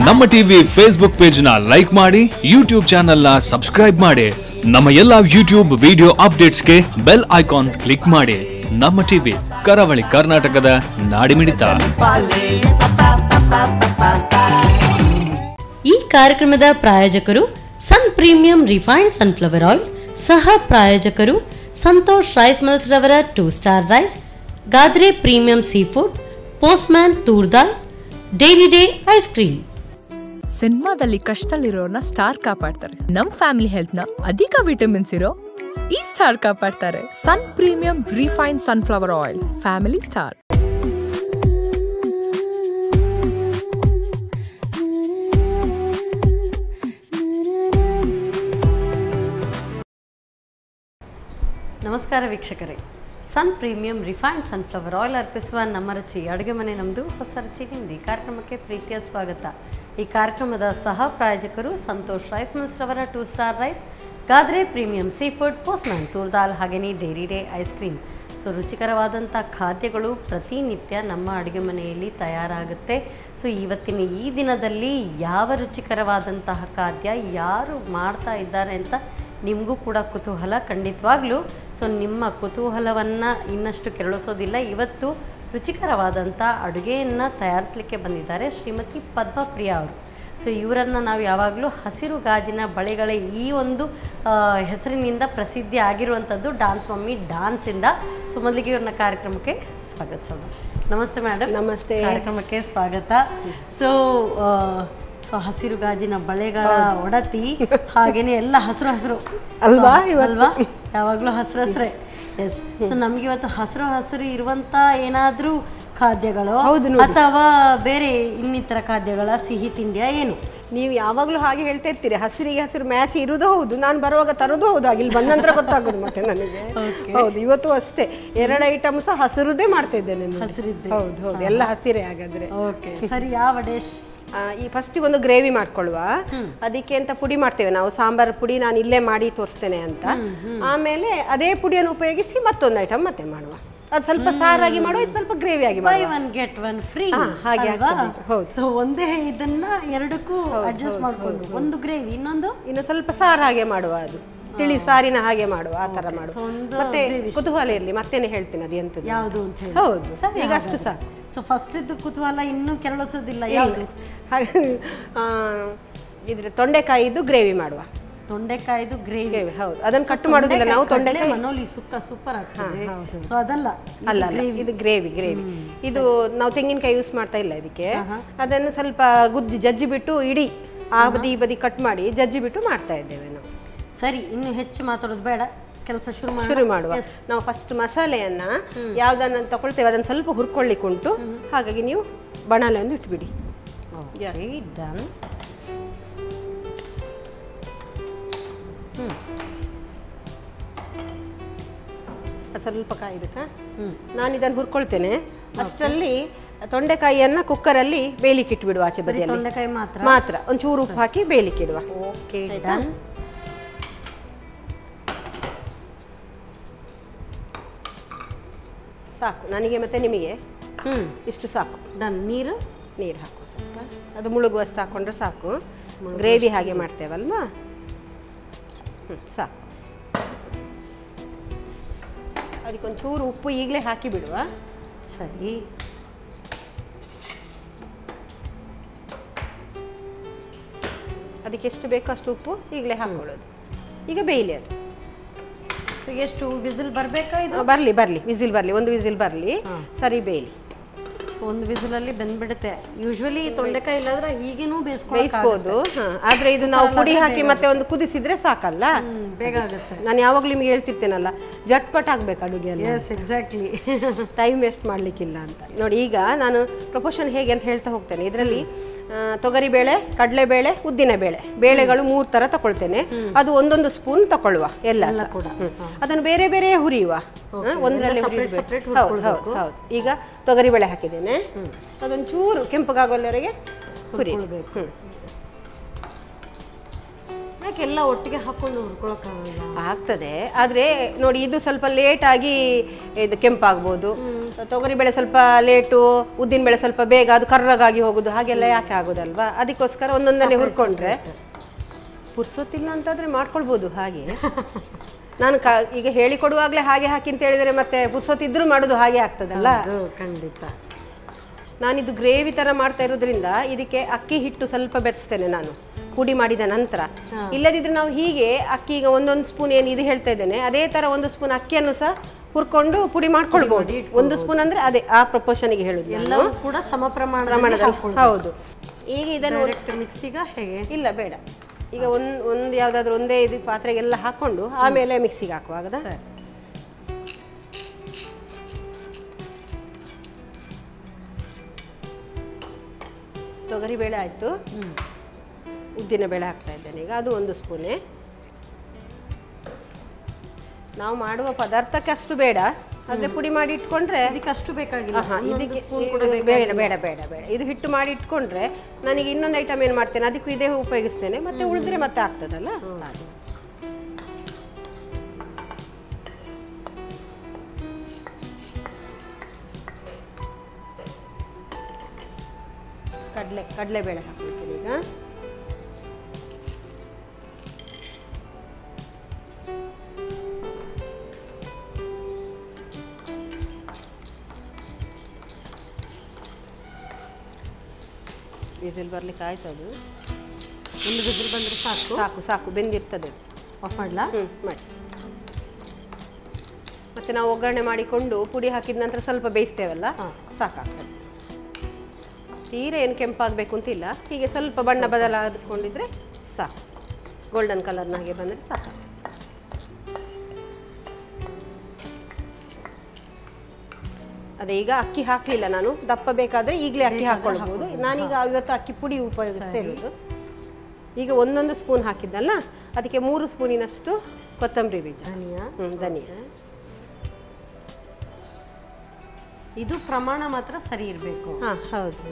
ನಮ್ಮ TV Facebook page ನ like ಮಾಡಿ, ಯೂಟ್ಯೂಬ್ ಚಾನೆಲ್ ನ ಸಬ್ಸ್ಕ್ರೈಬ್ ಮಾಡಿ, ನಮ್ಮ ಎಲ್ಲಾ ಯೂಟ್ಯೂಬ್ ವಿಡಿಯೋ ಅಪ್ಡೇಟ್ಸ್ಗೆ ಬೆಲ್ ಐಕಾನ್ ಕ್ಲಿಕ್ ಮಾಡಿ. ನಮ್ಮ ಟಿವಿ ಕರಾವಳಿ ಕರ್ನಾಟಕದ ನಾಡಿಮಿಡಿತ. ಈ ಕಾರ್ಯಕ್ರಮದ ಪ್ರಾಯೋಜಕರು Sun premium refined sunflower oil, ಸಹ ಪ್ರಾಯೋಜಕರು ಸಂತೋಷ್ ರೈಸ್ ಮಿಲ್ಸ್ ರವರ 2 star rice, Gadre premium sea food, Postman toor dal, daily day ice cream. ಸಿನಿಮಾದಲ್ಲಿ ಕಷ್ಟದಲ್ಲಿರೋರ್ನ ಸ್ಟಾರ್ ಕಾಪಾಡ್ತಾರೆ. ನಮ್ ಫ್ಯಾಮಿಲಿ ಹೆಲ್ತ್ ನ ಅಧಿಕ ವಿಟಮಿನ್ಸ್ ಇರೋ ಈ ಸ್ಟಾರ್ ಕಾಪಾಡ್ತಾರೆ. Sun premium refined sunflower oil, family star. ನಮಸ್ಕಾರ ವೀಕ್ಷಕರೇ, Sun premium refined sunflower oil ಅರ್ಪಿಸುವ ನಮ್ಮ ರುಚಿ ಅಡುಗೆ ಮನೆ ನಮ್ಮದು, ಹೊಸ ರುಚಿ ನಿಮ್ಮದು ಕಾರ್ಯಕ್ರಮಕ್ಕೆ ಪ್ರೀತಿಯ ಸ್ವಾಗತ. ಈ ಕಾರ್ಯಕ್ರಮದ ಸಹ ಪ್ರಾಯೋಜಕರು ಸಂತೋಷ್ ರೈಸ್ ಮಿಲ್ಸ್ ರವರ 2 star rice, Gadre premium sea food, Postman toor dal, ಹಾಗೆಯೇ dairy day ice cream. So ರುಚಿಕರವಾದಂಥ ಖಾದ್ಯಗಳು ಪ್ರತಿನಿತ್ಯ ನಮ್ಮ ಅಡುಗೆ ಮನೆಯಲ್ಲಿ ತಯಾರಾಗುತ್ತೆ. ಸೊ ಇವತ್ತಿನ ಈ ದಿನದಲ್ಲಿ ಯಾವ ರುಚಿಕರವಾದಂತಹ ಖಾದ್ಯ ಯಾರು ಮಾಡ್ತಾ ಇದ್ದಾರೆ ಅಂತ ನಿಮಗೂ ಕೂಡ ಕುತೂಹಲ ಖಂಡಿತವಾಗ್ಲೂ. ಸೊ ನಿಮ್ಮ ಕುತೂಹಲವನ್ನು ಇನ್ನಷ್ಟು ಕೆರಳಿಸೋದಿಲ್ಲ. ಇವತ್ತು ರುಚಿಕರವಾದಂಥ ಅಡುಗೆಯನ್ನು ತಯಾರಿಸಲಿಕ್ಕೆ ಬಂದಿದ್ದಾರೆ ಶ್ರೀಮತಿ ಪದ್ಮಪ್ರಿಯಾ ಅವರು. ಸೊ ಇವರನ್ನು ನಾವು ಯಾವಾಗಲೂ ಹಸಿರು ಗಾಜಿನ ಬಳೆಗಳ ಈ ಒಂದು ಹೆಸರಿನಿಂದ ಪ್ರಸಿದ್ಧಿ ಆಗಿರುವಂಥದ್ದು ಡಾನ್ಸ್ ಮಮ್ಮಿ ಡಾನ್ಸಿಂದ. ಸೊ ಮೊದಲಿಗೆ ಇವ್ರನ್ನ ಕಾರ್ಯಕ್ರಮಕ್ಕೆ ಸ್ವಾಗತಿಸೋಣ. ನಮಸ್ತೆ ಮೇಡಮ್. ನಮಸ್ತೆ. ಕಾರ್ಯಕ್ರಮಕ್ಕೆ ಸ್ವಾಗತ. ಸೊ ಹಸಿರು ಗಾಜಿನ ಬಳೆಗಳ ಒಡತಿ, ಹಾಗೇನೆ ಎಲ್ಲ ಹಸಿರು ಹಸಿರು ಅಲ್ವಾ ಅಲ್ವಾ, ಯಾವಾಗಲೂ ಹಸಿರು ಹಸಿರೇ. ಎಸ್. ಸೊ ನಮ್ಗೆ ಇವತ್ತು ಹಸಿರು ಹಸಿರು ಇರುವಂತ ಏನಾದ್ರೂ ಖಾದ್ಯಗಳು ಅಥವಾ ಬೇರೆ ಇನ್ನಿತರ ಖಾದ್ಯಗಳ ಸಿಹಿ ತಿಂಡಿಯ ಏನು? ನೀವು ಯಾವಾಗಲೂ ಹಾಗೆ ಹೇಳ್ತಾ ಇರ್ತೀರಿ, ಹಸಿರಿಗೆ ಹಸಿರು ಮ್ಯಾಚ್ ಇರುವುದು ಹೌದು, ನಾನು ಬರುವಾಗ ತರೋದು ಹೌದು, ಇಲ್ಲಿ ಬಂದ ನಂತರ ಗೊತ್ತಾಗೋದು ಮತ್ತೆ ನನಗೆ. ಹೌದು, ಇವತ್ತು ಅಷ್ಟೇ 2 ಐಟಮ್ ಸಹ ಹಸಿರುದೇ ಮಾಡ್ತಾ ಇದ್ದೇನೆ. ಹಸಿರಿದ್ದೆ. ಹೌದು ಹೌದು, ಎಲ್ಲ ಹಸಿರೇ ಹಾಗಾದ್ರೆ. ಓಕೆ, ಸರಿ. ಯಾವ ಡಿಶ್? ಈ ಫಸ್ಟಿಗೆ ಒಂದು ಗ್ರೇವಿ ಮಾಡ್ಕೊಳ್ಳುವ. ಅದಕ್ಕೆ ಅಂತ ಪುಡಿ ಮಾಡ್ತೇವೆ ನಾವು, ಸಾಂಬಾರ್ ಪುಡಿ ನಾನು ಇಲ್ಲೇ ಮಾಡಿ ತೋರಿಸ್ತೇನೆ ಅಂತ. ಆಮೇಲೆ ಅದೇ ಪುಡಿಯನ್ನು ಉಪಯೋಗಿಸಿ ಮತ್ತೊಂದು ಐಟಮ್ ಮತ್ತೆ ಮಾಡುವ. ಅದು ಸ್ವಲ್ಪ ಸಾರಾಗಿ ಮಾಡುವ, ಇದು ಸ್ವಲ್ಪ ಗ್ರೇವಿ ಆಗಿ ಮಾಡುವ. By one get one free ಹಾಗೆ ಆಗ್ತದೆ. ಹೌದು. ಸೊ ಒಂದೇ ಇದನ್ನ ಎರಡಕ್ಕೂ ಅಡ್ಜಸ್ಟ್ ಮಾಡ್ಕೊಂಡು, ಒಂದು ಗ್ರೇವಿ ಇನ್ನು ಸ್ವಲ್ಪ ಸಾರು ಹಾಗೆ ಮಾಡುವ, ಅದು ತಿಳಿ ಸಾರಿನ ಹಾಗೆ ಮಾಡುವ, ಆ ತರ ಮಾಡುವ. ಮತ್ತೆ ಕುತೂಹಲ ಇರ್ಲಿ, ಮತ್ತೇನೆ ಹೇಳ್ತೀನಿ ಅದು ಎಂತದ್ದು ಯಾವುದು ಅಂತ ಹೇಳಿ. ಹೌದು, ಈಗ ಅಷ್ಟು ಸಾಕು. ಸೊ ಫಸ್ಟ್ ಇದ್ದು ಕುತೂಹಲ ಇನ್ನೂ ಕೆರಳಿಸೋದಿಲ್ಲ. ಯಾವುದು? ಇದ್ರೆ ತೊಂಡೆಕಾಯಿದು ಗ್ರೇವಿ ಮಾಡುವ. ತೊಂಡೆಕಾಯಿದು ಗ್ರೇವಿ. ಹೌದು, ಅದನ್ನು ಕಟ್ ಮಾಡುದಿಲ್ಲ ನಾವು. ತೊಂಡೆಕಾಯಿ ಮನೋಲಿ ಸುಕ್ಕ ಸೂಪರ್ ಆಗ್ತದೆ. ಸೊ ಅದಲ್ಲ, ಅಲ್ಲ, ಇದು ಗ್ರೇವಿ. ಇದು ನಾವು ತೆಂಗಿನಕಾಯಿ ಯೂಸ್ ಮಾಡ್ತಾ ಇಲ್ಲ ಇದಕ್ಕೆ. ಅದನ್ನು ಸ್ವಲ್ಪ ಗುದ್ದಿ ಜಜ್ಜಿ ಬಿಟ್ಟು ಇಡೀ ಆ ಬದಿ ಈ ಬದಿ ಕಟ್ ಮಾಡಿ ಜಜ್ಜಿ ಬಿಟ್ಟು ಮಾಡ್ತಾ ಇದ್ದೇವೆ ನಾವು. ಸರಿ, ಇನ್ನು ಹೆಚ್ಚು ಮಾತಾಡೋದು ಬೇಡ, ಕೆಲಸ ಶುರು ಮಾಡುವ. ನಾವು ಫಸ್ಟ್ ಮಸಾಲೆಯನ್ನ ಯಾವ್ದನ್ನ ತಗೊಳ್ತೇವೆ ಅದನ್ನ ಸ್ವಲ್ಪ ಹುರ್ಕೊಳ್ಳಿಕ್ಕೆ ಉಂಟು. ಹಾಗಾಗಿ ನೀವು ಬಣಲೆ ಒಂದು ಇಟ್ಬಿಡಿ. ಡನ್. ಸ್ವಲ್ಪ ಕಾಯಿಬೇಕಾ? ನಾನು ಇದನ್ನು ಹುರ್ಕೊಳ್ತೇನೆ. ಅಷ್ಟರಲ್ಲಿ ತೊಂಡೆಕಾಯಿಯನ್ನ ಕುಕ್ಕರಲ್ಲಿ ಬೇಯಲಿಕ್ಕೆ ಇಟ್ಬಿಡುವ. ಆಚೆ ಬದಿಯಲ್ಲಿ ತೊಂಡೆಕಾಯಿ ಮಾತ್ರ ಒಂಚೂರು ಉಪ್ಪು ಹಾಕಿ ಬೇಯಲಿಕ್ಕೆ ಇಡುವ. Okay, done. ಸಾಕು ನನಗೆ ಮತ್ತೆ ನಿಮಗೆ. ಇಷ್ಟು ಸಾಕು. ಡನ್. ನೀರು ಹಾಕು ಸ್ವಲ್ಪ, ಅದು ಮುಳುಗುವಷ್ಟು ಹಾಕೊಂಡ್ರೆ ಸಾಕು. ಗ್ರೇವಿ ಹಾಗೆ ಮಾಡ್ತೇವಲ್ವಾ, ಸಾಕು. ಅದಕ್ಕೊಂಚೂರು ಉಪ್ಪು ಈಗಲೇ ಹಾಕಿ ಬಿಡುವ. ಸರಿ. ಅದಕ್ಕೆ ಎಷ್ಟು ಬೇಕೋ ಅಷ್ಟು ಉಪ್ಪು ಈಗಲೇ ಹಾಕೊಳ್ಳೋದು. ಈಗ ಬೇಯಲಿ ಅದು. ಸೊ ಎಷ್ಟು ವಿಸಿಲ್ ಬರಬೇಕಾ ಇದು? ಬರಲಿ ವಿಸಿಲ್ ಬರಲಿ, ಒಂದು ವಿಸಿಲ್ ಬರಲಿ, ಸರಿ ಬೇಯಲಿ. ಸೊ ಒಂದು ವಿಸಿಲಲ್ಲಿ ಬೆಂದ್ಬಿಡುತ್ತೆ. ಯೂಶ್ವಲಿ ತೊಂಡೆಕಾಯಿ ಇಲ್ಲಾದ್ರೆ ಹೀಗೇನೂ ಬೇಯಿಸ್ಬೋದು. ಆದ್ರೆ ಇದು ನಾವು ಪುಡಿ ಹಾಕಿ ಮತ್ತೆ ಒಂದು ಕುದಿಸಿದ್ರೆ ಸಾಕಲ್ಲ, ಬೇಗ ಆಗುತ್ತೆ. ನಾನು ಯಾವಾಗಲೂ ನಿಮ್ಗೆ ಹೇಳ್ತಿರ್ತೇನಲ್ಲ, ಜಟ್ಪಟ್ ಆಗ್ಬೇಕು ಅಡುಗೆಯಲ್ಲಿ. ಎಕ್ಸಾಕ್ಟ್ಲಿ. ಟೈಮ್ ವೇಸ್ಟ್ ಮಾಡ್ಲಿಕ್ಕಿಲ್ಲ ಅಂತ. ನೋಡಿ, ಈಗ ನಾನು ಪ್ರಪೋರ್ಷನ್ ಹೇಗೆ ಅಂತ ಹೇಳ್ತಾ ಹೋಗ್ತೇನೆ. ಇದರಲ್ಲಿ ತೊಗರಿಬೇಳೆ, ಕಡಲೆಬೇಳೆ, ಉದ್ದಿನಬೇಳೆ, ಬೇಳೆಗಳು 3 ತರ ತಗೊಳ್ತೇನೆ. ಅದು ಒಂದೊಂದು ಸ್ಪೂನ್ ತಗೊಳ್ಳುವ ಎಲ್ಲ ಕೂಡ. ಅದನ್ನು ಬೇರೆ ಬೇರೆ ಹುರಿಯುವ. ಒಂದರಲ್ಲಿ ಹೌದು. ಈಗ ತೊಗರಿಬೇಳೆ ಹಾಕಿದ್ದೇನೆ, ಅದೊಂಚೂರು ಕೆಂಪಗಾಗೋವರೆಗೆ ಹುರಿಬೇಕು. ಎಲ್ಲ ಒಟ್ಟಿಗೆ ಹಾಕೊಂಡು ಹುರ್ಕೊಳ್ಳೋಕ್ಕಾಗಲ್ಲ? ಆಗ್ತದೆ, ಆದರೆ ನೋಡಿ ಇದು ಸ್ವಲ್ಪ ಲೇಟಾಗಿ ಇದು ಕೆಂಪಾಗ್ಬೋದು, ತೊಗರಿಬೇಳೆ ಸ್ವಲ್ಪ ಲೇಟು, ಉದ್ದಿನಬೇಳೆ ಸ್ವಲ್ಪ ಬೇಗ, ಅದು ಕರ್ರಗಾಗಿ ಹೋಗೋದು ಹಾಗೆಲ್ಲ ಯಾಕೆ ಆಗೋದಲ್ವಾ? ಅದಕ್ಕೋಸ್ಕರ ಒಂದೊಂದನ್ನೇ ಹುರ್ಕೊಂಡ್ರೆ ಪುರ್ಸೊತ್ತಿಲ್ಲ ಅಂತಾದರೆ ಮಾಡ್ಕೊಳ್ಬೋದು. ಹಾಗೆ ನಾನು ಈಗ ಹೇಳಿಕೊಡುವಾಗಲೇ ಹಾಗೆ ಹಾಕಿ ಅಂತ ಹೇಳಿದರೆ ಮತ್ತೆ ಪುರ್ಸೊತ್ತಿದ್ರೂ ಮಾಡೋದು ಹಾಗೆ ಆಗ್ತದಲ್ಲ. ಖಂಡಿತ. ನಾನಿದು ಗ್ರೇವಿ ಥರ ಮಾಡ್ತಾ ಇರೋದ್ರಿಂದ ಇದಕ್ಕೆ ಅಕ್ಕಿ ಹಿಟ್ಟು ಸ್ವಲ್ಪ ಬೆರೆಸ್ತೇನೆ ನಾನು ಪುಡಿ ಮಾಡಿದ ನಂತರ. ಇಲ್ಲದಿದ್ರೆ ನಾವು ಹೀಗೆ ಅಕ್ಕಿ ಈಗ ಒಂದೊಂದು ಸ್ಪೂನ್ ಏನು ಇದು ಹೇಳ್ತಾ ಇದ್ದೇನೆ ಅದೇ ಥರ 1 ಸ್ಪೂನ್ ಅಕ್ಕಿಯನ್ನು ಸಹ ಹುರ್ಕೊಂಡು ಪುಡಿ ಮಾಡ್ಕೊಳ್ಬೋದು. 1 ಸ್ಪೂನ್ ಅಂದರೆ ಅದೇ ಆ ಪ್ರಪೋರ್ಷನ್ಗೆ ಹೇಳುದು ಎಲ್ಲವೂ ಕೂಡ ಸಮ ಪ್ರಮಾಣದಲ್ಲಿ. ಹೌದು. ಈಗ ಇದನ್ನು ಮಿಕ್ಸಿಗ ಹೇಗೆ? ಇಲ್ಲ ಬೇಡ, ಈಗ ಒಂದು ಯಾವುದಾದ್ರೂ ಒಂದೇ ಇದು ಪಾತ್ರೆಗೆಲ್ಲ ಹಾಕ್ಕೊಂಡು ಆಮೇಲೆ ಮಿಕ್ಸಿಗೆ ಹಾಕುವಾಗದ. ತೊಗರಿಬೇಳೆ ಆಯಿತು, ಉದ್ದಿನಬೇಳೆ ಹಾಕ್ತಾ ಇದ್ದೇನೆ ಈಗ. ಅದು 1 ಸ್ಪೂನೇ. ನಾವು ಮಾಡುವ ಪದಾರ್ಥಕ್ಕೆ ಅಷ್ಟು ಬೇಡ, ಆದರೆ ಪುಡಿ ಮಾಡಿ ಇಟ್ಕೊಂಡ್ರೆ ಇದಕ್ಕೆ ಅಷ್ಟು ಬೇಕಾಗಿಲ್ಲ. ಇದಕ್ಕೆ ಬೇಡ ಬೇಡ ಬೇಡ ಬೇಡ. ಇದು ಹಿಟ್ಟು ಮಾಡಿ ಇಟ್ಕೊಂಡ್ರೆ ನನಗೆ ಇನ್ನೊಂದು ಐಟಮ್ ಏನು ಮಾಡ್ತೇನೆ ಅದಕ್ಕೂ ಇದೇ ಉಪಯೋಗಿಸ್ತೇನೆ, ಮತ್ತೆ ಉಳಿದ್ರೆ ಮತ್ತೆ ಆಗ್ತದಲ್ಲ. ಕಡಲೆಬೇಳೆ ಹಾಕ್ಬಿಡ್ತೀನಿ ಈಗ. ವಿಸಿಲ್ ಬರ್ಲಿಕ್ಕೆ ಆಯ್ತು. ಅದು 1 ವಿಸಿಲ್ ಬಂದರೆ ಸಾಕು. ಸಾಕು ಸಾಕು, ಬೆಂದಿರ್ತದೆ. ಆಫ್ ಮಾಡಲಾ? ಮಾಡಿ. ಮತ್ತೆ ನಾವು ಒಗ್ಗರಣೆ ಮಾಡಿಕೊಂಡು ಪುಡಿ ಹಾಕಿದ ನಂತರ ಸ್ವಲ್ಪ ಬೇಯಿಸ್ತೇವಲ್ಲ, ಸಾಕಾಗ್ತದೆ. ತೀರಾ ಏನು ಕೆಂಪಾಗಬೇಕು ಅಂತಿಲ್ಲ, ಹೀಗೆ ಸ್ವಲ್ಪ ಬಣ್ಣ ಬದಲಾಗಿಕೊಂಡಿದ್ರೆ ಸಾಕು. ಗೋಲ್ಡನ್ ಕಲರ್ನ ಹಾಗೆ ಬಂದರೆ ಸಾಕು. ಅದೇ ಈಗ ಅಕ್ಕಿ ಹಾಕಲಿಲ್ಲ ನಾನು, ದಪ್ಪ ಬೇಕಾದರೆ ಈಗಲೇ ಅಕ್ಕಿ ಹಾಕ್ಕೊಳ್ಬೋದು. ನಾನೀಗ ಇವತ್ತು ಅಕ್ಕಿ ಪುಡಿ ಉಪಯೋಗಿಸ್ತಾ ಇರೋದು. ಈಗ 1 ಸ್ಪೂನ್ ಹಾಕಿದ್ದಲ್ಲ, ಅದಕ್ಕೆ 3 ಸ್ಪೂನಿನಷ್ಟು ಕೊತ್ತಂಬರಿ ಬೀಜ, ಧನಿಯಾ. ಇದು ಪ್ರಮಾಣ ಮಾತ್ರ ಸರಿ ಇರಬೇಕು. ಹಾಂ ಹೌದು.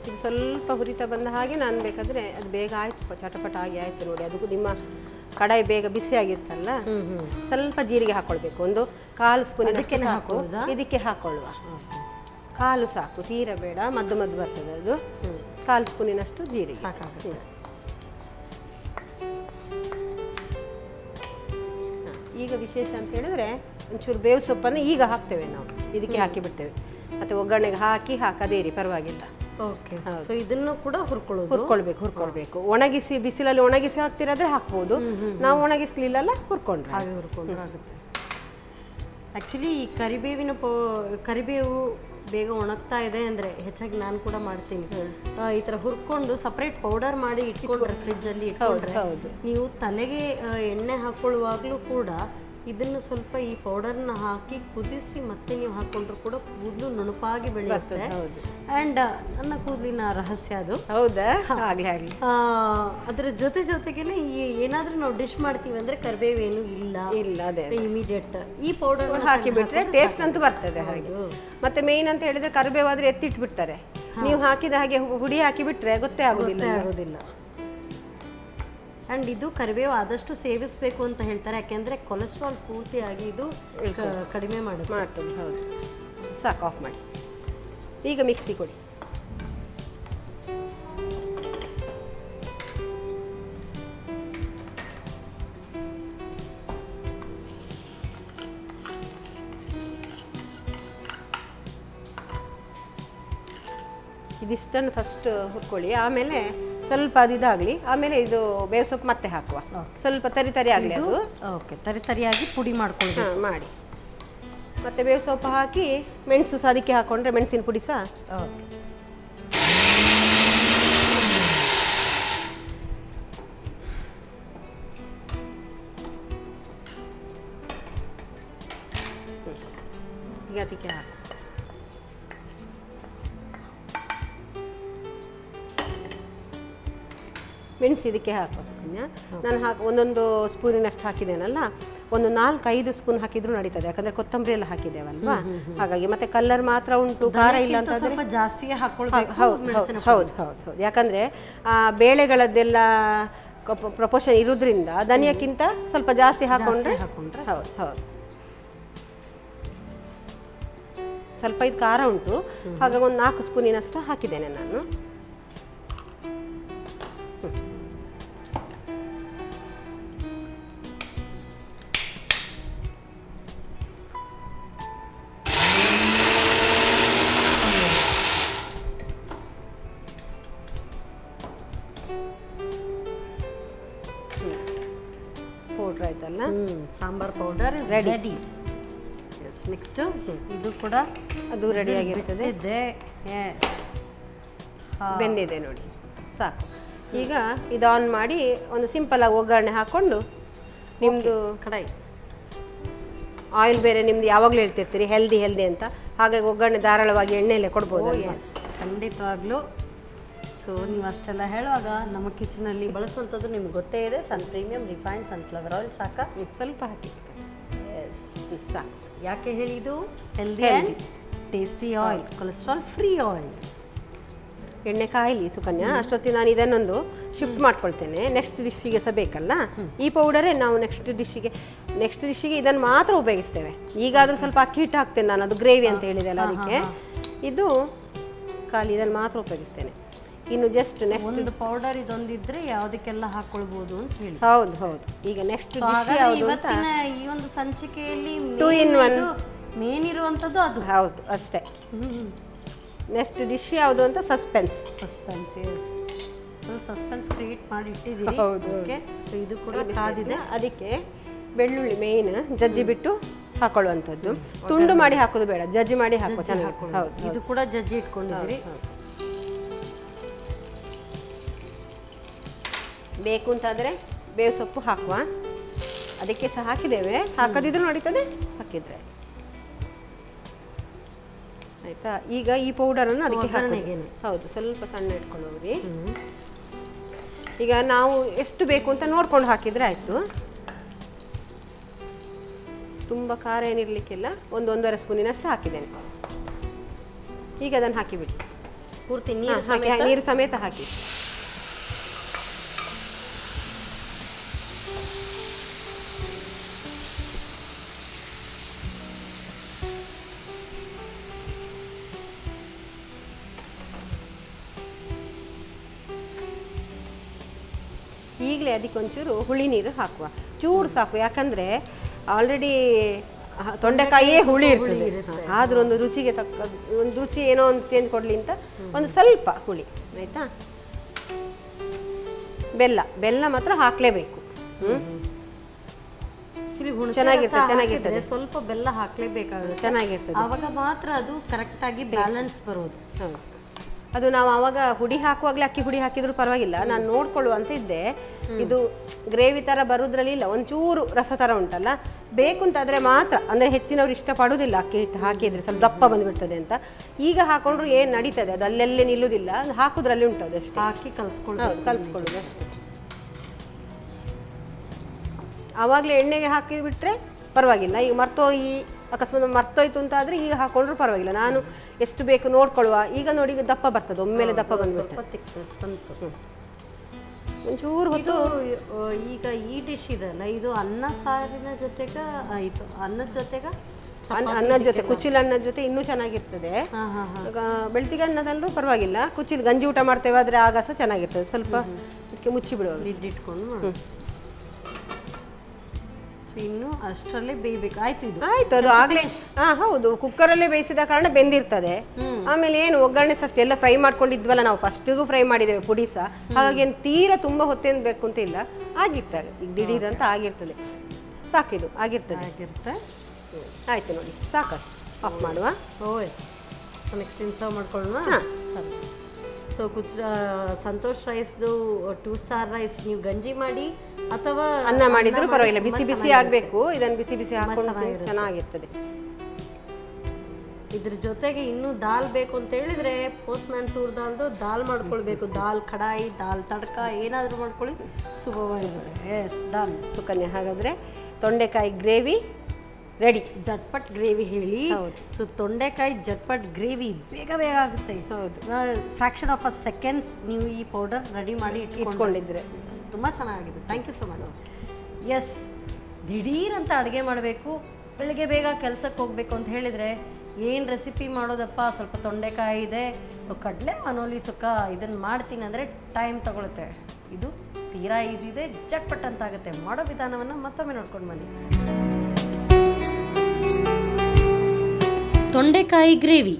ಇದು ಸ್ವಲ್ಪ ಹುರಿತಾ ಬಂದ ಹಾಗೆ ನಾನು ಬೇಕಾದರೆ ಅದು ಬೇಗ ಆಯ್ತು, ಚಟಪಟ ಆಗಿ ಆಯಿತು ನೋಡಿ. ಅದು ನಿಮ್ಮ ಕಡಾಯಿ ಬೇಗ ಬಿಸಿ ಆಗಿರ್ತಲ್ಲ, ಸ್ವಲ್ಪ ಜೀರಿಗೆ ಹಾಕೊಳ್ಬೇಕು. 1/4 ಸ್ಪೂನ್ ಇದಕ್ಕೆ ಹಾಕೊಳ್ಳುವ. 1/4 ಸಾಕು, ತೀರ ಬೇಡ, ಮದ್ದು ಬರ್ತದೆ ಅದು. 1/4 ಸ್ಪೂನಿನಷ್ಟು ಜೀರಿಗೆ ಸಾಕಾಗುತ್ತೆ. ಈಗ ವಿಶೇಷ ಅಂತ ಹೇಳಿದ್ರೆ ಒಂಚೂರು ಬೇವು ಸೊಪ್ಪನ್ನು ಈಗ ಹಾಕ್ತೇವೆ ನಾವು, ಇದಕ್ಕೆ ಹಾಕಿ ಬಿಡ್ತೇವೆ. ಮತ್ತೆ ಒಗ್ಗರಣೆಗೆ ಹಾಕದೇರಿ ಪರವಾಗಿಲ್ಲ. ಓಕೆ. ಸೊ ಇದನ್ನು ಕೂಡ ಹುರ್ಕೊಳ್ಬೇಕು. ಒಣಗಿಸಿ ಬಿಸಿಲಲ್ಲಿ ಒಣಗಿಸಿ ಹಾಕ್ತಿರಾದ್ರೆ ಹಾಕ್ಬೋದು. ನಾವು ಒಣಗಿಸ್ಲಿಲ್ಲಲ್ಲ, ಹುರ್ಕೊಂಡ್ರೆ ಆಗುತ್ತೆ. ಆ್ಯಕ್ಚುಲಿ ಈ ಕರಿಬೇವು ಬೇಗ ಒಣಗ್ತಾ ಇದೆ ಅಂದರೆ ಹೆಚ್ಚಾಗಿ ನಾನು ಕೂಡ ಮಾಡ್ತೀನಿ. ಈ ಥರ ಹುರ್ಕೊಂಡು ಸಪ್ರೇಟ್ ಪೌಡರ್ ಮಾಡಿ ಇಟ್ಕೊಂಡ್ರೆ ಫ್ರಿಜ್ಜಲ್ಲಿ ಇಟ್ಕೊಂಡ್ರೆ, ನೀವು ತಲೆಗೆ ಎಣ್ಣೆ ಹಾಕೊಳ್ಳುವಾಗಲೂ ಕೂಡ ಇದನ್ನು ಸ್ವಲ್ಪ ಈ ಪೌಡರ್ನ ಹಾಕಿ ಕುದಿಸಿ ಮತ್ತೆ ನೀವು ಹಾಕೊಂಡ್ರು ಕೂಡ ಕೂದಲು ನುಣುಪಾಗಿ ಬೆಳೆಯುತ್ತೆ. ಆ್ಯಂಡ್ ನನ್ನ ಕೂದಲಿನ ರಹಸ್ಯ ಅದು. ಹೌದಾ? ಆಗಲಿ ಆಗಲಿ. ಅದರ ಜೊತೆಗೇನೆ ಏನಾದರೂ ನಾವು ಡಿಶ್ ಮಾಡ್ತೀವಿ ಅಂದರೆ ಕರಿಬೇವೇನು ಇಲ್ಲ, ಅದೇ ಇಮಿಡಿಯೇಟ್ ಈ ಪೌಡರ್ ಹಾಕಿಬಿಟ್ರೆ ಟೇಸ್ಟ್ ಅಂತೂ ಬರ್ತದೆ. ಹಾಗೆ ಮತ್ತೆ ಮೇನ್ ಅಂತ ಹೇಳಿದ್ರೆ ಕರಿಬೇವಾದ್ರೆ ಎತ್ತಿಟ್ಬಿಡ್ತಾರೆ. ನೀವು ಹಾಕಿದ ಹಾಗೆ ಹುಡಿ ಹಾಕಿಬಿಟ್ರೆ ಗೊತ್ತೇ ಆಗೋದಿಲ್ಲ. ಆ್ಯಂಡ್ ಇದು ಕರಿಬೇವು ಆದಷ್ಟು ಸೇವಿಸಬೇಕು ಅಂತ ಹೇಳ್ತಾರೆ, ಯಾಕೆಂದರೆ ಕೊಲೆಸ್ಟ್ರಾಲ್ ಪೂರ್ತಿಯಾಗಿ ಇದು ಕಡಿಮೆ ಮಾಡ್ತದೆ. ಹೌದು. ಸಾಕು, ಆಫ್ ಮಾಡಿ. ಈಗ ಮಿಕ್ಸಿ ಕೊಡಿ. ಇದಿಷ್ಟನ್ನು ಫಸ್ಟ್ ಹುರ್ಕೊಳ್ಳಿ, ಆಮೇಲೆ ಸ್ವಲ್ಪ ಇದಾಗಲಿ, ಆಮೇಲೆ ಇದು ಬೇವು ಸೊಪ್ಪು ಮತ್ತೆ ಹಾಕುವ. ಸ್ವಲ್ಪ ತರಿ ಆಗಲಿ ಅದು. ಓಕೆ, ತರಿಯಾಗಿ ಪುಡಿ ಮಾಡ್ಕೊಳ್ಳಿ. ಮಾಡಿ ಮತ್ತೆ ಬೇವು ಸೊಪ್ಪು ಹಾಕಿ ಮೆಣಸು ಸಹ ಅದಕ್ಕೆ ಹಾಕೊಂಡ್ರೆ ಮೆಣಸಿನ ಪುಡಿ ಸಹ. ಈಗ ಅದಕ್ಕೆ ಹಾಕಿ ಮೆಣಸು ಇದಕ್ಕೆ ಹಾಕುವ. ನಾನು ಒಂದೊಂದು ಸ್ಪೂನಿನಷ್ಟು ಹಾಕಿದ್ದೇನಲ್ಲ, ಒಂದು 4-5 ಸ್ಪೂನ್ ಹಾಕಿದ್ರು ನಡೀತದೆ, ಯಾಕಂದ್ರೆ ಕೊತ್ತಂಬರಿ ಎಲ್ಲ ಹಾಕಿದ್ದೇವಲ್ವಾ, ಹಾಗಾಗಿ. ಮತ್ತೆ ಕಲರ್ ಮಾತ್ರ ಉಂಟು, ಖಾರ ಇಲ್ಲ ಅಂತಂದ್ರೆ ಜಾಸ್ತಿ ಹಾಕೊಳ್ಬೇಕು. ಹೌದು, ಯಾಕಂದ್ರೆ ಬೇಳೆಗಳದ್ದೆಲ್ಲ ಪ್ರಪೋರ್ಷನ್ ಇರೋದ್ರಿಂದ ಧನಿಯಕ್ಕಿಂತ ಸ್ವಲ್ಪ ಜಾಸ್ತಿ ಹಾಕೊಂಡ್ರೆ ಹೌದು ಹೌದು. ಸ್ವಲ್ಪ ಇದು ಖಾರ ಉಂಟು, ಹಾಗಾಗಿ ಒಂದು 4 ಸ್ಪೂನಿನಷ್ಟು ಹಾಕಿದ್ದೇನೆ ನಾನು. ಪೌಡ್ರ್ ಆಯ್ತಲ್ಲ, sambar powder is ready. Yes, next ಇದು ಕೂಡ ಅದು ರೆಡಿ ಆಗಿರ್ತದೆ. ಎಸ್, ಬೆಂದಿದೆ ನೋಡಿ, ಸಾಕು. ಈಗ ಇದು ಆನ್ ಮಾಡಿ ಒಂದು ಸಿಂಪಲ್ ಆಗಿ ಒಗ್ಗರಣೆ ಹಾಕೊಂಡು, ನಿಮ್ಮದು ಕಡಾಯಿ ಆಯಿಲ್ ಬೇರೆ ನಿಮ್ದು ಯಾವಾಗಲೂ ಹೇಳ್ತಿರ್ತೀರಿ ಹೆಲ್ದಿ ಅಂತ, ಹಾಗಾಗಿ ಒಗ್ಗರಣೆ ಧಾರಾಳವಾಗಿ ಎಣ್ಣೆಯಲ್ಲೇ ಕೊಡ್ಬೋದು. ಎಸ್, ಖಂಡಿತವಾಗ್ಲೂ. ಸೊ ನೀವು ಅಷ್ಟೆಲ್ಲ ಹೇಳುವಾಗ ನಮ್ಮ ಕಿಚನಲ್ಲಿ ಬಳಸುವಂಥದ್ದು ನಿಮ್ಗೆ ಗೊತ್ತೇ ಇದೆ, ಸನ್ ಪ್ರೀಮಿಯಂ ರಿಫೈನ್ಡ್ ಸನ್ಫ್ಲವರ್ ಆಯಿಲ್. ಸಾಕ ಸ್ವಲ್ಪ ಹಾಕಿ. ಎಸ್, ಸಾಕು. ಯಾಕೆ ಹೇಳಿದ್ದು? Healthy and tasty oil, cholesterol free oil. ಎಣ್ಣೆ ಕಾಯಿಲಿ ಸುಕನ್ಯಾ, ಅಷ್ಟೊತ್ತಿಗೆ ನಾನು ಇದನ್ನೊಂದು ಶಿಫ್ಟ್ ಮಾಡ್ಕೊಳ್ತೇನೆ. ನೆಕ್ಸ್ಟ್ ಡಿಶ್ಶಿಗೆ ಸಹ ಬೇಕಲ್ಲ, ಈ ಪೌಡರೇ ನಾವು ನೆಕ್ಸ್ಟ್ ಡಿಶ್ಶಿಗೆ ಇದನ್ನು ಮಾತ್ರ ಉಪಯೋಗಿಸ್ತೇವೆ. ಈಗಾದರೂ ಸ್ವಲ್ಪ ಅಕ್ಕಿ ಹಿಟ್ಟು ಹಾಕ್ತೇನೆ ನಾನು, ಅದು ಗ್ರೇವಿ ಅಂತ ಹೇಳಿದೆ ಅಲ್ಲ, ಅದಕ್ಕೆ ಇದು ಖಾಲಿ ಇದನ್ನು ಮಾತ್ರ ಉಪಯೋಗಿಸ್ತೇನೆ. ಇನ್ನು ಜಸ್ಟ್ ನೆಕ್ಸ್ಟ್ ಒಂದು ಪೌಡರ್ ಇದೊಂದಿದ್ರೆ ಯಾವುದಕ್ಕೆಲ್ಲ ಹಾಕೊಳ್ಬಹುದು ಅಂತ ಹೇಳಿ. ಹೌದು ಹೌದು. ಈಗ ನೆಕ್ಸ್ಟ್ ಡಿಶ್ ಯಾವುದು ಅಂತ ಈ ಒಂದು ಸಂಚಿಕೆಯಲ್ಲಿ 2 in 1 ಮೇನ್ ಇರುವಂಥದ್ದು ಅದು. ಹೌದು ಅಷ್ಟೇ. ನೆಕ್ಸ್ಟ್ ಡಿಶ್ ಯಾವುದು ಅಂತ ಸಸ್ಪೆನ್ಸ್. ಎಸ್, ಸಸ್ಪೆನ್ಸ್ ಕ್ರಿಯೇಟ್ ಮಾಡಿ ಇಟ್ಟಿದ್ದೀರಿ. ಹೌದು. ಓಕೆ, ಸೊ ಇದು ಕೂಡ ಕಾದಿದೆ. ಅದಕ್ಕೆ ಬೆಳ್ಳುಳ್ಳಿ ಮೇಯ್ನ್ ಜಜ್ಜಿ ಬಿಟ್ಟು ಹಾಕೊಳ್ಳುವಂಥದ್ದು. ತುಂಡು ಮಾಡಿ ಹಾಕೋದು ಬೇಡ, ಜಜ್ಜಿ ಮಾಡಿ ಹಾಕೋ ಚೆನ್ನಾಗಿ. ಹೌದು, ಇದು ಕೂಡ ಜಜ್ಜಿ ಇಟ್ಕೊಂಡಿದ್ದೀರಿ. ಬೇಕು ಅಂತಾದರೆ ಬೇವು ಸೊಪ್ಪು ಹಾಕುವ, ಅದಕ್ಕೆ ಸಹ ಹಾಕಿದ್ದೇವೆ. ಹಾಕದಿದ್ರು ನಡೀತದೆ, ಹಾಕಿದ್ರೆ ಆಯ್ತಾ. ಈಗ ಈ ಪೌಡರನ್ನು ಅದಕ್ಕೆ ಹಾಕೋದು. ಹೌದು, ಸ್ವಲ್ಪ ಸಣ್ಣ ಇಟ್ಕೊಳ್ಳೋರಿ. ಈಗ ನಾವು ಎಷ್ಟು ಬೇಕು ಅಂತ ನೋಡ್ಕೊಂಡು ಹಾಕಿದರೆ ಆಯಿತು. ತುಂಬ ಖಾರ ಏನಿರಲಿಕ್ಕಿಲ್ಲ, 1-1.5 ಸ್ಪೂನಿನಷ್ಟು ಹಾಕಿದ್ದೇನೆ. ಈಗ ಅದನ್ನು ಹಾಕಿಬಿಡಿ, ಪೂರ್ತಿ ನೀರು ಸಮೇತ ಹಾಕಿ. ಈಗಲೇ ಅದಕ್ಕೆ ಒಂಚೂರು ಹುಳಿ ನೀರು ಹಾಕುವ, ಚೂರು ಸಾಕು. ಯಾಕಂದರೆ ಆಲ್ರೆಡಿ ತೊಂಡೆಕಾಯಿಯೇ ಹುಳಿ ಇರ್ತದೆ, ಆದರೂ ಒಂದು ರುಚಿಗೆ ತಕ್ಕ ಒಂದು ರುಚಿ ಏನೋ ಒಂದು ಚೇಂಜ್ ಕೊಡಲಿ ಅಂತ ಒಂದು ಸ್ವಲ್ಪ ಹುಳಿ. ಆಯಿತಾ. ಬೆಲ್ಲ ಮಾತ್ರ ಹಾಕಲೇಬೇಕು. ಚೆನ್ನಾಗಿರ್ತದೆ. ಸ್ವಲ್ಪ ಬೆಲ್ಲ ಹಾಕ್ಲೇಬೇಕಾಗುತ್ತೆ, ಚೆನ್ನಾಗಿರ್ತದೆ. ಆವಾಗ ಮಾತ್ರ ಅದು ಕರೆಕ್ಟ್ ಆಗಿ ಬ್ಯಾಲೆನ್ಸ್ ಬರೋದು. ಅದು ನಾವು ಆವಾಗ ಹುಡಿ ಹಾಕುವಾಗಲೇ ಅಕ್ಕಿ ಹುಡಿ ಹಾಕಿದ್ರು ಪರವಾಗಿಲ್ಲ, ನಾನು ನೋಡ್ಕೊಳ್ಳುವಂತ ಇದ್ದೆ. ಇದು ಗ್ರೇವಿ ಥರ ಬರೋದ್ರಲ್ಲಿ ಇಲ್ಲ, ಒಂಚೂರು ರಸ ಥರ ಉಂಟಲ್ಲ, ಬೇಕು ಅಂತಾದರೆ ಮಾತ್ರ. ಅಂದರೆ ಹೆಚ್ಚಿನವ್ರು ಇಷ್ಟಪಡೋದಿಲ್ಲ ಅಕ್ಕಿ ಹಿಟ್ಟು ಹಾಕಿದರೆ ಸ್ವಲ್ಪ ದಪ್ಪ ಬಂದುಬಿಡ್ತದೆ ಅಂತ. ಈಗ ಹಾಕೊಂಡ್ರು ಏನು ನಡೀತದೆ, ಅದು ಅಲ್ಲೆಲ್ಲೇ ನಿಲ್ಲುವುದಿಲ್ಲ, ಹಾಕೋದ್ರಲ್ಲಿ ಉಂಟು ಅದಷ್ಟು. ಹಾಕಿ ಕಲಿಸ್ಕೊಳ್ಳೋದು ಅಷ್ಟೇ. ಆವಾಗಲೇ ಎಣ್ಣೆಗೆ ಹಾಕಿಬಿಟ್ರೆ ಪರವಾಗಿಲ್ಲ. ಈಗ ಅಕಸ್ಮಾತ್ ಮರ್ತೋಯ್ತು ಅಂತ ಆದರೆ ಈಗ ಹಾಕೊಂಡ್ರು ಪರವಾಗಿಲ್ಲ. ನಾನು ಎಷ್ಟು ಬೇಕು ನೋಡ್ಕೊಳ್ಳುವ. ಈಗ ನೋಡಿ, ಈಗ ದಪ್ಪ ಬರ್ತದೆ, ಒಮ್ಮೆಲೆ ದಪ್ಪ ಬಂದ್ಬಿಟ್ಟು ಒಂಚೂರು ಹೊತ್ತು. ಈಗ ಈ ಡಿಶ್ ಇದೆಲ್ಲ, ಇದು ಅನ್ನ ಸಾರಿನ ಜೊತೆಗ ಆಯಿತು, ಅನ್ನದ ಜೊತೆ ಕುಚ್ಚಿಲ ಅನ್ನದ ಜೊತೆ ಇನ್ನೂ ಚೆನ್ನಾಗಿರ್ತದೆ. ಬೆಳ್ತಿಗೆ ಅನ್ನದಲ್ಲೂ ಪರವಾಗಿಲ್ಲ, ಕುಚ್ಚಿಲ್ ಗಂಜಿ ಊಟ ಮಾಡ್ತೇವೆ ಆದರೆ ಆಗ ಸಹ ಚೆನ್ನಾಗಿರ್ತದೆ. ಸ್ವಲ್ಪ ಅದಕ್ಕೆ ಮುಚ್ಚಿ ಬಿಡುವ, ಲಿಡ್ ಇಟ್ಕೊಂಡು. ಇನ್ನು ಅಷ್ಟರಲ್ಲೇ ಬೇಯಬೇಕು. ಆಯ್ತು ಅದು ಆಗಲೇ. ಹೌದು, ಕುಕ್ಕರಲ್ಲೇ ಬೇಯಿಸಿದ ಕಾರಣ ಬೆಂದಿರ್ತದೆ. ಆಮೇಲೆ ಏನು ಒಗ್ಗರಣೆ ಅಷ್ಟೇ ಎಲ್ಲ ಫ್ರೈ ಮಾಡ್ಕೊಂಡಿದ್ವಲ್ಲ ನಾವು, ಫಸ್ಟಿಗೂ ಫ್ರೈ ಮಾಡಿದ್ದೇವೆ ಪುಡಿ ಸಹ, ಹಾಗಾಗಿ ಏನು ತೀರಾ ತುಂಬ ಹೊತ್ತೇನು ಬೇಕು ಅಂತ ಇಲ್ಲ, ಆಗಿರ್ತಾರೆ. ಈಗ ದಿಢೀರಂತ ಆಗಿರ್ತದೆ. ಸಾಕಿದು ಆಗಿರುತ್ತೆ. ಆಯ್ತು ನೋಡಿ, ಸಾಕಷ್ಟು ಆಫ್ ಮಾಡುವ. ಎಸ್. ಸೊ ನೆಕ್ಸ್ಟ್ ಸರ್ವ್ ಮಾಡ್ಕೊಳ್ಳೋಣ. ಸೊ ಸಂತೋಷ್ ರೈಸ್ದು 2 ಸ್ಟಾರ್ ರೈಸ್ ನೀವು ಗಂಜಿ ಮಾಡಿ ಅಥವಾ ಅನ್ನ ಮಾಡಿದ್ರು ಪರವಾಗಿಲ್ಲ, ಬಿಸಿ ಆಗಬೇಕು. ಇದನ್ನು ಬಿಸಿ ಹಾಕೊಂಡು ಚೆನ್ನಾಗಿರ್ತದೆ. ಇದ್ರ ಜೊತೆಗೆ ಇನ್ನೂ ದಾಲ್ ಬೇಕು ಅಂತ ಹೇಳಿದ್ರೆ ಪೋಸ್ಟ್ ಮ್ಯಾನ್ ತೂರ್ ದಾಲ್ ಮಾಡ್ಕೊಳ್ಬೇಕು. ದಾಲ್ ಕಡಾಯಿ, ದಾಲ್ ತಡ್ಕ ಏನಾದರೂ ಮಾಡ್ಕೊಳ್ಳಿ, ಶುಭವಾಗಿರುತ್ತೆ. S, done. ಸುಕನ್ಯಾ, ಹಾಗಾದರೆ ತೊಂಡೆಕಾಯಿ ಗ್ರೇವಿ ರೆಡಿ. ಜಟ್ಪಟ್ ಗ್ರೇವಿ ಹೇಳಿ. ಸೊ ತೊಂಡೆಕಾಯಿ ಜಟ್ಪಟ್ ಗ್ರೇವಿ ಬೇಗ ಆಗುತ್ತೆ. ಹೌದು, ಫ್ರಾಕ್ಷನ್ ಆಫ್ ಅ ಸೆಕೆಂಡ್ಸ್ ನೀವು ಈ ಪೌಡರ್ ರೆಡಿ ಮಾಡಿ ಇಟ್ಕೊಂಡಿದ್ರೆ ತುಂಬ ಚೆನ್ನಾಗಿದೆ. Thank you so much. Yes, ದಿಢೀರಂತ ಅಡುಗೆ ಮಾಡಬೇಕು, ಬೆಳಗ್ಗೆ ಬೇಗ ಕೆಲಸಕ್ಕೆ ಹೋಗಬೇಕು ಅಂತ ಹೇಳಿದರೆ ಏನು ರೆಸಿಪಿ ಮಾಡೋದಪ್ಪ, ಸ್ವಲ್ಪ ತೊಂಡೆಕಾಯಿ ಇದೆ, ಸೊ ಕಡಲೆ ಅನೋಲಿ ಸುಕ್ಕ ಇದನ್ನು ಮಾಡ್ತೀನಿ ಅಂದರೆ ಟೈಮ್ ತಗೊಳುತ್ತೆ. ಇದು ತೀರಾ ಈಸಿ ಇದೆ, ಚಟ್ಪಟ್ ಅಂತ ಆಗುತ್ತೆ. ಮಾಡೋ ವಿಧಾನವನ್ನು ಮತ್ತೊಮ್ಮೆ ನೋಡ್ಕೊಂಡು ಬನ್ನಿ. ತೊಂಡೆಕಾಯಿ ಗ್ರೇವಿ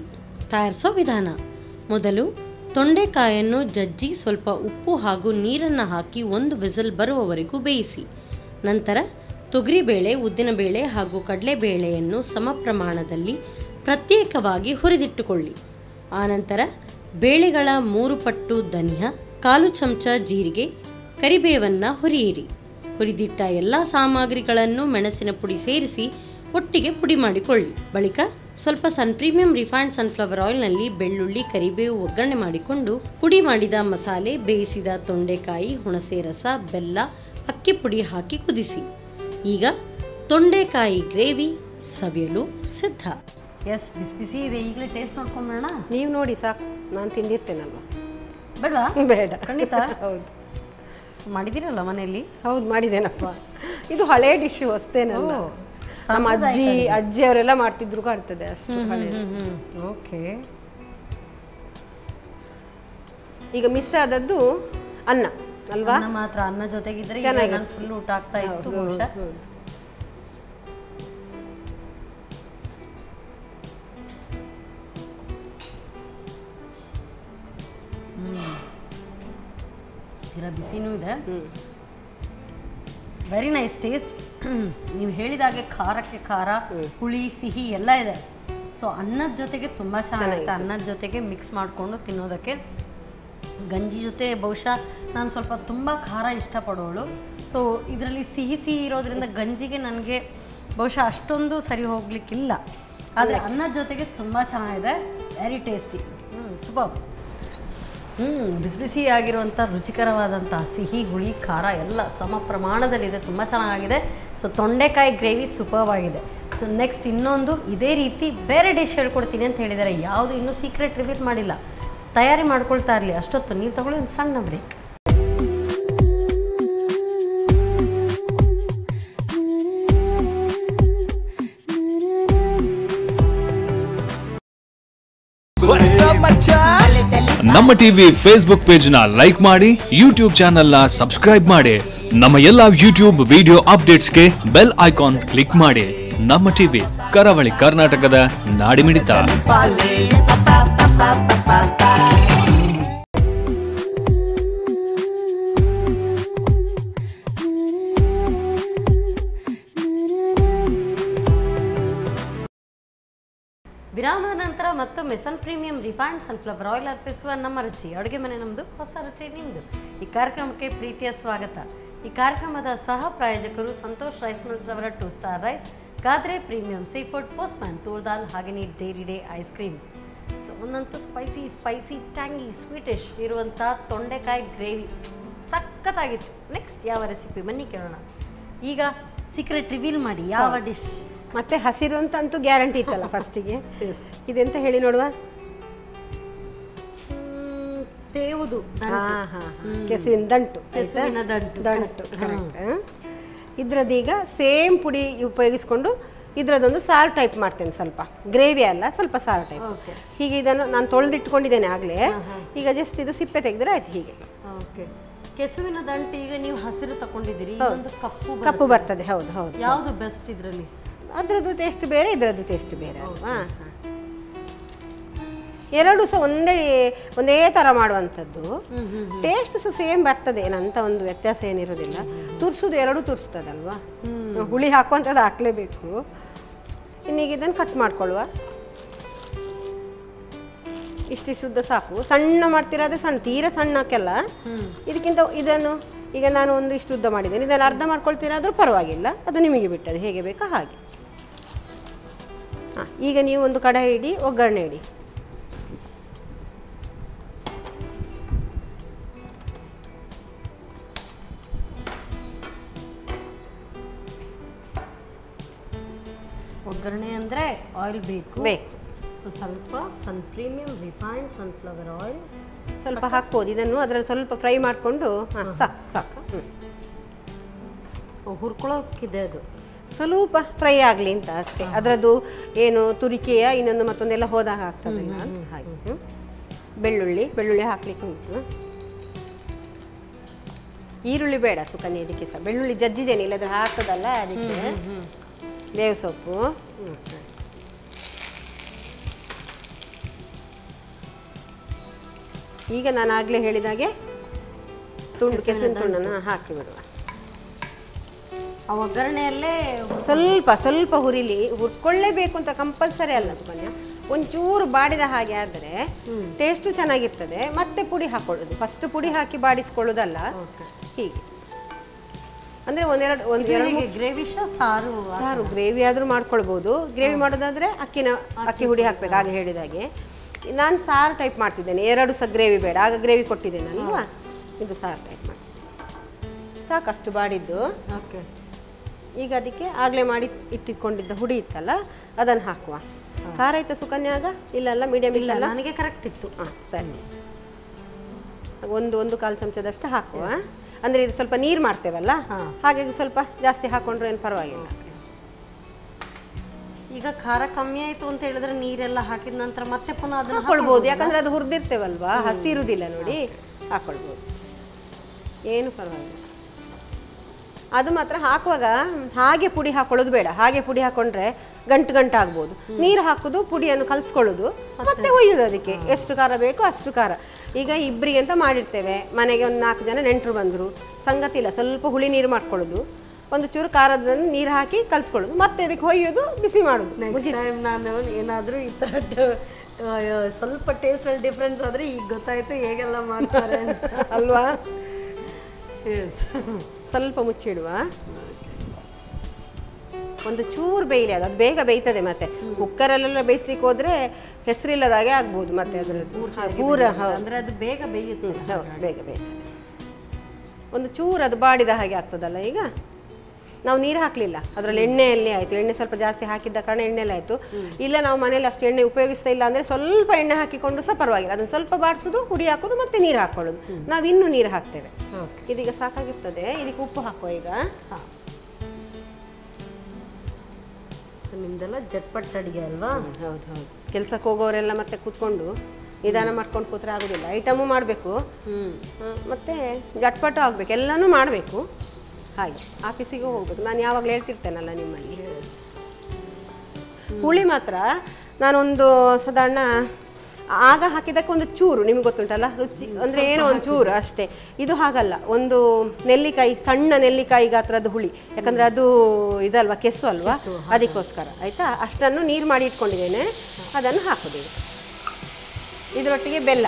ತಯಾರಿಸೋ ವಿಧಾನ. ಮೊದಲು ತೊಂಡೆಕಾಯನ್ನು ಜಜ್ಜಿ ಸ್ವಲ್ಪ ಉಪ್ಪು ಹಾಗೂ ನೀರನ್ನು ಹಾಕಿ 1 ವಿಸಿಲ್ ಬರುವವರೆಗೂ ಬೇಯಿಸಿ. ನಂತರ ತೊಗರಿಬೇಳೆ, ಉದ್ದಿನಬೇಳೆ ಹಾಗೂ ಕಡಲೆಬೇಳೆಯನ್ನು ಸಮ ಪ್ರಮಾಣದಲ್ಲಿ ಪ್ರತ್ಯೇಕವಾಗಿ ಹುರಿದಿಟ್ಟುಕೊಳ್ಳಿ. ಆನಂತರ ಬೇಳೆಗಳ 3 ಪಟ್ಟು ಧನಿಯಾ, 1/4 ಚಮಚ ಜೀರಿಗೆ, ಕರಿಬೇವನ್ನು ಹುರಿಯಿರಿ. ಹುರಿದಿಟ್ಟ ಎಲ್ಲ ಸಾಮಗ್ರಿಗಳನ್ನು ಮೆಣಸಿನ ಪುಡಿ ಸೇರಿಸಿ ಒಟ್ಟಿಗೆ ಪುಡಿ ಮಾಡಿಕೊಳ್ಳಿ. ಬಳಿಕ ಸ್ವಲ್ಪ ಪ್ರೀಮಿಯಂ ರಿಫೈನ್ಡ್ ಸನ್ಫ್ಲವರ್ ಆಯಿಲ್ನಲ್ಲಿ ಬೆಳ್ಳುಳ್ಳಿ, ಕರಿಬೇವು ಒಗ್ಗರಣೆ ಮಾಡಿಕೊಂಡು ಪುಡಿ ಮಾಡಿದ ಮಸಾಲೆ, ಬೇಯಿಸಿದ ತೊಂಡೆಕಾಯಿ, ಹುಣಸೆ ರಸ, ಬೆಲ್ಲ, ಅಕ್ಕಿ ಪುಡಿ ಹಾಕಿ ಕುದಿಸಿ. ಈಗ ತೊಂಡೆಕಾಯಿ ಗ್ರೇವಿ ಸವಿಯಲು ಸಿದ್ಧ. ಎಸ್, ಬಿಸಿ ಬಿಸಿ ಇದೆ. ಈಗಲೇ ಟೇಸ್ಟ್ ನೋಡ್ಕೊಂಡ್ಬಿಡೋಣ. ನೀವು ನೋಡಿ ಸಾಕು, ನಾನು ತಿಂದಿರ್ತೇನಲ್ವ. ಬೇಡವಾ? ಬೇಡ. ಖಂಡಿತ. ಹೌದು, ಮಾಡಿದ್ದೀರಲ್ಲ ಮನೆಯಲ್ಲಿ? ಹೌದು ಮಾಡಿದ್ದೇನಪ್ಪ. ಇದು ಹಳೆ ಡಿಶ್ ಹೊಸ್ತೇನಲ್ಲ. ನಮ್ಮ ಅಜ್ಜಿ ಅವರೆಲ್ಲ ಮಾಡ್ತಿದ್ರು ಕಾಣ್ತದೆ ಅಷ್ಟು ಹಳೆ. ಓಕೆ. ಈಗ ಮಿಸ್ ಆದದ್ದು ಅನ್ನ ಅಲ್ವಾ? ಅನ್ನ ಮಾತ್ರ. ಅನ್ನ ಜೊತೆಗಿದ್ರೆ ನಾನು ಫುಲ್ ಊಟ ಆಗ್ತಾ ಇತ್ತು ಬಹುಶಃ. ಬಿಸಿನೂ ಇದೆ. Very nice taste. ನೀವು ಹೇಳಿದಾಗೆ ಖಾರಕ್ಕೆ ಖಾರ, ಹುಳಿ, ಸಿಹಿ ಎಲ್ಲ ಇದೆ. ಸೊ ಅನ್ನದ ಜೊತೆಗೆ ತುಂಬ ಚೆನ್ನಾಗಿರುತ್ತೆ. ಅನ್ನದ ಜೊತೆಗೆ ಮಿಕ್ಸ್ ಮಾಡಿಕೊಂಡು ತಿನ್ನೋದಕ್ಕೆ. ಗಂಜಿ ಜೊತೆ ಬಹುಶಃ ನಾನು ಸ್ವಲ್ಪ ತುಂಬ ಖಾರ ಇಷ್ಟಪಡೋಳು. ಸೊ ಇದರಲ್ಲಿ ಸಿಹಿ ಸಿಹಿ ಇರೋದ್ರಿಂದ ಗಂಜಿಗೆ ನನಗೆ ಬಹುಶಃ ಅಷ್ಟೊಂದು ಸರಿ ಹೋಗ್ಲಿಕ್ಕಿಲ್ಲ. ಆದರೆ ಅನ್ನದ ಜೊತೆಗೆ ತುಂಬ ಚೆನ್ನಾಗಿದೆ. Very tasty. ಸೂಪರ್. ಬಿಸಿ ಬಿಸಿ ಆಗಿರುವಂಥ ರುಚಿಕರವಾದಂಥ ಸಿಹಿ, ಹುಳಿ, ಖಾರ ಎಲ್ಲ ಸಮ ಪ್ರಮಾಣದಲ್ಲಿದೆ. ತುಂಬ ಚೆನ್ನಾಗಿದೆ. ಸೊ ತೊಂಡೆಕಾಯಿ ಗ್ರೇವಿ ಸೂಪರ್ ಆಗಿದೆ. ಸೊ ನೆಕ್ಸ್ಟ್ ಇನ್ನೊಂದು ಇದೇ ರೀತಿ ಬೇರೆ ಡಿಶ್ ಹೇಳ್ಕೊಡ್ತೀನಿ ಅಂತ ಹೇಳಿದ್ದಾರೆ. ಯಾವುದು ಇನ್ನೂ ಸೀಕ್ರೆಟ್ ರಿವೀಲ್ ಮಾಡಿಲ್ಲ. ತಯಾರಿ ಮಾಡ್ಕೊಳ್ತಾ ಇರಲಿ. ಅಷ್ಟೊತ್ತು ನೀವು ತಗೊಳ್ಳಿ ಒಂದು ಸಣ್ಣ ಬ್ರೇಕ್. ನಮ್ಮ ಟಿವಿ ಫೇಸ್ಬುಕ್ ಪೇಜ್ ನ ಲೈಕ್ ಮಾಡಿ, ಯೂಟ್ಯೂಬ್ ಚಾನೆಲ್ ನ ಸಬ್ಸ್ಕ್ರೈಬ್ ಮಾಡಿ. ನಮ್ಮ ಎಲ್ಲಾ ಯೂಟ್ಯೂಬ್ ವಿಡಿಯೋ ಅಪ್ಡೇಟ್ಸ್ಗೆ ಬೆಲ್ ಐಕಾನ್ ಕ್ಲಿಕ್ ಮಾಡಿ. ನಮ್ಮ ಟಿವಿ, ಕರಾವಳಿ ಕರ್ನಾಟಕದ ನಾಡಿಮಿಡಿತ. ವಿರಾಮದ ನಂತರ ಮತ್ತೊಮ್ಮೆ Sun premium refined sunflower oil ಅರ್ಪಿಸುವ ನಮ್ಮ ರುಚಿ ಅಡುಗೆ ಮನೆ ನಮ್ಮದು, ಹೊಸ ರುಚಿ ನಿಮ್ಮದು. ಈ ಕಾರ್ಯಕ್ರಮಕ್ಕೆ ಪ್ರೀತಿಯ ಸ್ವಾಗತ. ಈ ಕಾರ್ಯಕ್ರಮದ ಸಹ ಪ್ರಾಯೋಜಕರು ಸಂತೋಷ್ ರೈಸ್ ಮಿಲ್ಸ್ ರವರ 2 star rice, Gadre premium sea food, Postman toor dal, ಹಾಗೆಯೇ dairy day ice cream. So ಒಂದಂತೂ ಸ್ಪೈಸಿ ಟ್ಯಾಂಗಿ ಸ್ವೀಟಿಶ್ ಇರುವಂಥ ತೊಂಡೆಕಾಯಿ ಗ್ರೇವಿ ಸಖತ್ತಾಗಿತ್ತು. ನೆಕ್ಸ್ಟ್ ಯಾವ ರೆಸಿಪಿ ಬನ್ನಿ ಕೇಳೋಣ. ಈಗ ಸೀಕ್ರೆಟ್ ರಿವೀಲ್ ಮಾಡಿ, ಯಾವ ಡಿಶ್? ಮತ್ತೆ ಹಸಿರು ಅಂತೂ ಗ್ಯಾರಂಟಿ ಇತ್ತಲ್ಲ ಫಸ್ಟಿಗೆ. ಇದೆಂತ ಹೇಳಿ ನೋಡುವ. ತೇವುದು ಕೆಸುವಿನ ದಂಟು. ದಂಟು ಇದ್ರದೀಗ ಸೇಮ್ ಪುಡಿ ಉಪಯೋಗಿಸ್ಕೊಂಡು ಇದ್ರದೊಂದು ಸಾರು ಟೈಪ್ ಮಾಡ್ತೇನೆ. ಸ್ವಲ್ಪ ಗ್ರೇವಿ ಅಲ್ಲ, ಸ್ವಲ್ಪ ಸಾರು ಟೈಪ್. ಹೀಗೆ ಇದನ್ನು ನಾನು ತೊಳೆದಿಟ್ಕೊಂಡಿದ್ದೇನೆ ಆಗಲೇ. ಈಗ ಜಸ್ಟ್ ಇದು ಸಿಪ್ಪೆ ತೆಗೆದ್ರೆ ಆಯ್ತು. ಹೀಗೆ ಕೆಸುವಿನ ದಂಟು. ಈಗ ನೀವು ಹಸಿರು ತಗೊಂಡಿದ್ದೀರಿ, ಕಪ್ಪು ಬರ್ತದೆ. ಹೌದು ಹೌದು. ಯಾವುದು ಬೆಸ್ಟ್ ಇದರಲ್ಲಿ? ಅದ್ರದ್ದು ಟೇಸ್ಟ್ ಬೇರೆ, ಇದ್ರದ್ದು ಟೇಸ್ಟ್ ಬೇರೆ ಅಲ್ವಾ? ಎರಡು ಸಹ ಒಂದೇ ಥರ ಮಾಡುವಂಥದ್ದು. ಟೇಸ್ಟ್ ಸಹ ಸೇಮ್ ಬರ್ತದೆ, ಏನಂತ ಒಂದು ವ್ಯತ್ಯಾಸ ಏನಿರೋದಿಲ್ಲ. ತುರ್ಸುದು ಎರಡು ತುರ್ಸ್ತದಲ್ವಾ, ಹುಳಿ ಹಾಕುವಂಥದ್ದು ಹಾಕ್ಲೇಬೇಕು. ಇನ್ನೀಗ ಇದನ್ನು ಕಟ್ ಮಾಡ್ಕೊಳ್ಳುವ. ಇಷ್ಟಿಷ್ಟುದ್ದ ಸಾಕು. ಸಣ್ಣ ಮಾಡ್ತಿರೋದೇ ಸಣ್ಣ, ತೀರಾ ಸಣ್ಣಕ್ಕೆಲ್ಲ. ಇದಕ್ಕಿಂತ ಇದನ್ನು ಈಗ ನಾನು ಒಂದು ಇಷ್ಟು ಉದ್ದ ಮಾಡಿದ್ದೇನೆ. ಇದನ್ನು ಅರ್ಧ ಮಾಡ್ಕೊಳ್ತೀರಾದ್ರೂ ಪರವಾಗಿಲ್ಲ, ಅದು ನಿಮಗೆ ಬಿಟ್ಟದ್ದು, ಹೇಗೆ ಬೇಕೋ ಹಾಗೆ. ಹಾಂ, ಈಗ ನೀವು ಒಂದು ಕಡಾಯಿ ಇಡಿ, ಒಗ್ಗರಣೆ ಇಡಿ. ಒಗ್ಗರಣೆ ಅಂದರೆ ಆಯಿಲ್ ಬೇಕು. ಸೊ ಸ್ವಲ್ಪ ಸನ್ ಪ್ರೀಮಿಯಂ ರಿಫೈನ್ಡ್ ಸನ್ಫ್ಲವರ್ ಆಯಿಲ್ ಸ್ವಲ್ಪ ಹಾಕ್ಬೋದು ಇದನ್ನು. ಅದರಲ್ಲಿ ಸ್ವಲ್ಪ ಫ್ರೈ ಮಾಡಿಕೊಂಡು ಸಾಕು ಸಾಕು. ಹುರ್ಕೊಳ್ಳೋಕ್ಕಿದೆ ಅದು, ಸ್ವಲ್ಪ ಫ್ರೈ ಆಗಲಿ ಅಂತ ಅಷ್ಟೇ. ಅದರದ್ದು ಏನು ತುರಿಕೆಯ ಇನ್ನೊಂದು ಮತ್ತೊಂದೆಲ್ಲ ಹೋದಾಗ ಆಗ್ತದಲ್ಲ ಅಂತ ಹಾಗೆ. ಬೆಳ್ಳುಳ್ಳಿ ಹಾಕ್ಲಿಕ್ಕೆ ಉಂಟು. ಈರುಳ್ಳಿ ಬೇಡ ಸುಕನ್ಯಾ ಇದಕ್ಕೆ ಸಹ. ಬೆಳ್ಳುಳ್ಳಿ ಜಜ್ಜಿದ್ದೇನೆ, ಇಲ್ಲದ್ರೆ ಹಾಕ್ತದಲ್ಲ ಅದಕ್ಕೆ. ಬೇವು ಸೊಪ್ಪು, ಈಗ ನಾನು ಆಗಲೇ ಹೇಳಿದಾಗೆ ಕೆಸುವಿನ ತುಂಡನ್ನು ಹಾಕಿ ಬಿಡುವ. ಆ ಒಗ್ಗರಣೆಯಲ್ಲೇ ಸ್ವಲ್ಪ ಹುರ್ಕೊಳ್ಳೇಬೇಕು ಅಂತ ಕಂಪಲ್ಸರಿ ಅಲ್ಲ ಸುಕನ್ಯಾ. ಒಂಚೂರು ಬಾಡಿದ ಹಾಗೆ ಆದರೆ ಟೇಸ್ಟು ಚೆನ್ನಾಗಿರ್ತದೆ. ಮತ್ತೆ ಪುಡಿ ಹಾಕೊಳ್ಳೋದು, ಫಸ್ಟ್ ಪುಡಿ ಹಾಕಿ ಬಾಡಿಸ್ಕೊಳ್ಳೋದಲ್ಲ, ಹೀಗೆ. ಅಂದರೆ ಒಂದೆರಡು ಗ್ರೇವಿ ಸಾರು ಗ್ರೇವಿ ಆದರೂ ಮಾಡ್ಕೊಳ್ಬೋದು. ಗ್ರೇವಿ ಮಾಡೋದಾದ್ರೆ ಅಕ್ಕಿ ಹುಡಿ ಹಾಕ್ಬೇಕು. ಆಗ ಹೇಳಿದಾಗೆ ನಾನು ಸಾರು ಟೈಪ್ ಮಾಡ್ತಿದ್ದೇನೆ. 2 ಸಹ ಗ್ರೇವಿ ಬೇಡ, ಆಗ ಗ್ರೇವಿ ಕೊಟ್ಟಿದ್ದೇನಲ್ವಾ, ಇದು ಸಾರು ಟೈಪ್ ಮಾಡ್ತೀನಿ. ಸಾಕಷ್ಟು ಬಾಡಿದ್ದು. ಓಕೆ. ಈಗ ಅದಕ್ಕೆ ಆಗಲೇ ಮಾಡಿ ಇಟ್ಟಿಕೊಂಡಿದ್ದ ಹುಡಿ ಇತ್ತಲ್ಲ ಅದನ್ನು ಹಾಕುವ. ಖಾರ ಆಯ್ತಾ ಸುಕನ್ಯಾಗ? ಇಲ್ಲ ಮೀಡಿಯಂ ಇಲ್ಲ, ನನಗೆ ಕರೆಕ್ಟ್ ಇತ್ತು. ಸರಿ. ಒಂದು ಕಾಲು ಚಮಚದಷ್ಟು ಹಾಕುವ. ಅಂದರೆ ಇದು ಸ್ವಲ್ಪ ನೀರು ಮಾಡ್ತೇವಲ್ಲ, ಹಾಗಾಗಿ ಸ್ವಲ್ಪ ಜಾಸ್ತಿ ಹಾಕೊಂಡ್ರೆ ಏನು ಪರವಾಗಿಲ್ಲ. ಈಗ ಖಾರ ಕಮ್ಮಿ ಆಯಿತು ಅಂತ ಹೇಳಿದ್ರೆ ನೀರೆಲ್ಲ ಹಾಕಿದ ನಂತರ ಮತ್ತೆ ಪುನಃ ಅದನ್ನು ಹಾಕೊಳ್ಬೋದು. ಯಾಕಂದರೆ ಅದು ಹುರಿದಿರ್ತೇವಲ್ವಾ, ಹಸಿ ಇರುವುದಿಲ್ಲ ನೋಡಿ, ಹಾಕೊಳ್ಬೋದು, ಏನು ಪರವಾಗಿಲ್ಲ. ಅದು ಮಾತ್ರ ಹಾಕುವಾಗ ಹಾಗೆ ಪುಡಿ ಹಾಕೊಳ್ಳೋದು ಬೇಡ. ಹಾಗೆ ಪುಡಿ ಹಾಕೊಂಡ್ರೆ ಗಂಟು ಆಗ್ಬೋದು. ನೀರು ಹಾಕೋದು, ಪುಡಿಯನ್ನು ಕಲಿಸ್ಕೊಳ್ಳೋದು, ಮತ್ತೆ ಒಯ್ಯೋದು. ಅದಕ್ಕೆ ಎಷ್ಟು ಖಾರ ಬೇಕೋ ಅಷ್ಟು ಖಾರ. ಈಗ ಇಬ್ಬರಿಗೆ ಅಂತ ಮಾಡಿರ್ತೇವೆ, ಮನೆಗೆ ಒಂದು 4 ಜನ ನೆಂಟರು ಬಂದರು, ಸಂಗತಿ ಇಲ್ಲ, ಸ್ವಲ್ಪ ಹುಳಿ ನೀರು ಮಾಡ್ಕೊಳ್ಳೋದು, ಒಂದು ಚೂರು ಖಾರದನ್ನು ನೀರು ಹಾಕಿ ಕಲಿಸ್ಕೊಳ್ಳೋದು, ಮತ್ತೆ ಅದಕ್ಕೆ ಹೊಯ್ಯೋದು, ಬಿಸಿ ಮಾಡೋದು. ನೆಕ್ಸ್ಟ್ ಟೈಮ್ ನಾನು ಏನಾದರೂ ಈ ಥರ ಸ್ವಲ್ಪ ಟೇಸ್ಟಲ್ಲಿ ಡಿಫ್ರೆನ್ಸ್ ಆದರೆ ಈಗ ಗೊತ್ತಾಯ್ತು ಹೇಗೆಲ್ಲ ಮಾಡ್ತಾರೆ ಅಂತ ಅಲ್ವಾ. ಸ್ವಲ್ಪ ಮುಚ್ಚಿಡುವ. ಒಂದು ಚೂರು ಬೇಯಲಿ, ಅದು ಬೇಗ ಬೇಯ್ತದೆ. ಮತ್ತೆ ಕುಕ್ಕರಲ್ಲೆಲ್ಲ ಬೇಯಿಸ್ಲಿಕ್ಕೆ ಹೋದ್ರೆ ಹೆಸರಿಲ್ಲದಾಗೆ ಆಗ್ಬೋದು. ಮತ್ತೆ ಅದರದ್ದು ಅಂದರೆ ಅದು ಬೇಗ ಬೇಯುತ್ತೆ. ಬೇಗ ಬೇಯ್ತದೆ. ಒಂದು ಚೂರು ಅದು ಬಾಡಿದ ಹಾಗೆ ಆಗ್ತದಲ್ಲ. ಈಗ ನಾವು ನೀರು ಹಾಕಲಿಲ್ಲ, ಅದರಲ್ಲಿ ಎಣ್ಣೆಯಲ್ಲಿ ಆಯಿತು. ಎಣ್ಣೆ ಸ್ವಲ್ಪ ಜಾಸ್ತಿ ಹಾಕಿದ್ದ ಕಾರಣ ಎಣ್ಣೆಲ್ಲ ಆಯಿತು. ಇಲ್ಲ ನಾವು ಮನೇಲಿ ಅಷ್ಟು ಎಣ್ಣೆ ಉಪಯೋಗಿಸ್ತಾ ಇಲ್ಲ ಅಂದರೆ ಸ್ವಲ್ಪ ಎಣ್ಣೆ ಹಾಕಿಕೊಂಡು ಸಹ ಪರವಾಗಿಲ್ಲ. ಅದನ್ನು ಸ್ವಲ್ಪ ಬಾಡಿಸೋದು, ಹುಡಿ ಹಾಕೋದು, ಮತ್ತೆ ನೀರು ಹಾಕೊಳ್ಳೋದು. ನಾವು ಇನ್ನೂ ನೀರು ಹಾಕ್ತೇವೆ. ಇದೀಗ ಸಾಕಾಗಿರ್ತದೆ. ಇದಕ್ಕೆ ಉಪ್ಪು ಹಾಕುವ ಈಗ. ನಿಮ್ದೆಲ್ಲ ಜಟ್ಪಟ್ ಅಡಿಗೆ ಅಲ್ವಾ? ಹೌದು. ಕೆಲ್ಸಕ್ಕೆ ಹೋಗೋರೆಲ್ಲ ಮತ್ತೆ ಕೂತ್ಕೊಂಡು ನಿಧಾನ ಮಾಡ್ಕೊಂಡು ಕೂತ್ರೆ ಆಗೋದಿಲ್ಲ. ಐಟಮು ಮಾಡಬೇಕು, ಮತ್ತೆ ಜಟ್ಪಟ್ಟು ಆಗಬೇಕು, ಎಲ್ಲನೂ ಮಾಡಬೇಕು. ಹಾಗೆ ಆಫೀಸಿಗೆ ಹೋಗ್ಬೇಕು. ನಾನು ಯಾವಾಗಲೂ ಹೇಳ್ತಿರ್ತೇನಲ್ಲ ನಿಮ್ಮಲ್ಲಿ. ಹುಳಿ ಮಾತ್ರ ನಾನೊಂದು ಸಾಧಾರಣ ಆಗ ಹಾಕಿದ್ದಕ್ಕೆ ಒಂದು ಚೂರು, ನಿಮ್ಗೆ ಗೊತ್ತುಂಟಲ್ಲ, ರುಚಿ ಅಂದರೆ ಏನೋ ಒಂದು ಚೂರು ಅಷ್ಟೇ. ಇದು ಹಾಗಲ್ಲ, ಒಂದು ನೆಲ್ಲಿಕಾಯಿ, ಸಣ್ಣ ನೆಲ್ಲಿಕಾಯಿ ಗಾತ್ರದ ಹುಳಿ. ಯಾಕಂದರೆ ಅದು ಇದಲ್ವಾ, ಕೆಸು ಅಲ್ವಾ, ಅದಕ್ಕೋಸ್ಕರ. ಆಯಿತಾ, ಅಷ್ಟನ್ನು ನೀರು ಮಾಡಿ ಇಟ್ಕೊಂಡಿದ್ದೇನೆ, ಅದನ್ನು ಹಾಕೋದೇವೆ. ಇದರೊಟ್ಟಿಗೆ ಬೆಲ್ಲ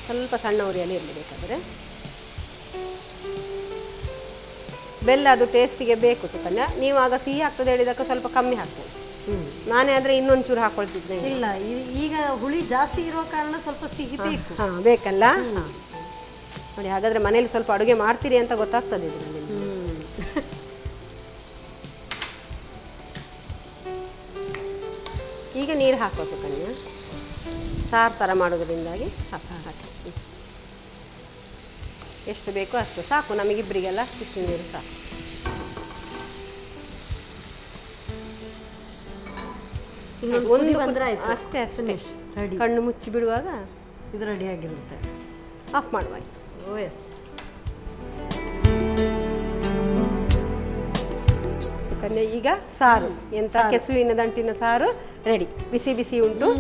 ಸ್ವಲ್ಪ ಸಣ್ಣ ಉರಿಯಲ್ಲಿ ಇರಬೇಕಾದ್ರೆ. ಬೆಲ್ಲ ಅದು ಟೇಸ್ಟಿಗೆ ಬೇಕು ಸುಕನ್ಯಾ. ನೀವು ಆಗ ಸಿಹಿ ಆಗ್ತದೆ ಹೇಳಿದಕ್ಕೆ ಸ್ವಲ್ಪ ಕಮ್ಮಿ ಹಾಕ್ಬೋದು. ನಾನೇ ಆದರೆ ಇನ್ನೊಂದು ಚೂರು ಹಾಕೊಳ್ತಿದ್ದೆ. ಇಲ್ಲ, ಈಗ ಹುಳಿ ಜಾಸ್ತಿ ಇರೋ ಕಾರಣ ಸ್ವಲ್ಪ ಸಿಹಿ ಬೇಕು. ಬೇಕಲ್ಲ. ನೋಡಿ, ಹಾಗಾದರೆ ಮನೇಲಿ ಸ್ವಲ್ಪ ಅಡುಗೆ ಮಾಡ್ತೀರಿ ಅಂತ ಗೊತ್ತಾಗ್ತದೆ ಇದರಲ್ಲಿ. ಈಗ ನೀರು ಹಾಕೋದು ಕನ್ಯಾ, ಸಾರು ಥರ ಮಾಡೋದ್ರಿಂದಾಗಿ ಹಾಕಿ ಎಷ್ಟು ಬೇಕೋ ಅಷ್ಟು ಸಾಕು. ನಮಗಿಬ್ಬರಿಗೆಲ್ಲ ಬಿಸಿ ನೀರು ಸಾಕು. ಒಂದು ಬಂದರೆ ಆಯ್ತು, ಅಷ್ಟೇ. ಕಣ್ಣು ಮುಚ್ಚಿ ಬಿಡುವಾಗ ಇದು ರೆಡಿ ಆಗಿರುತ್ತೆ. ಆಫ್ ಮಾಡುವ. ಎಸ್. ಕನ್ಯಾ, ಈಗ ಸಾರು ಎಂತ ಕೆಸುವಿನ ದಂಟಿನ ಸಾರು ರೆಡಿ. ಬಿಸಿ ಬಿಸಿ ಉಂಟು,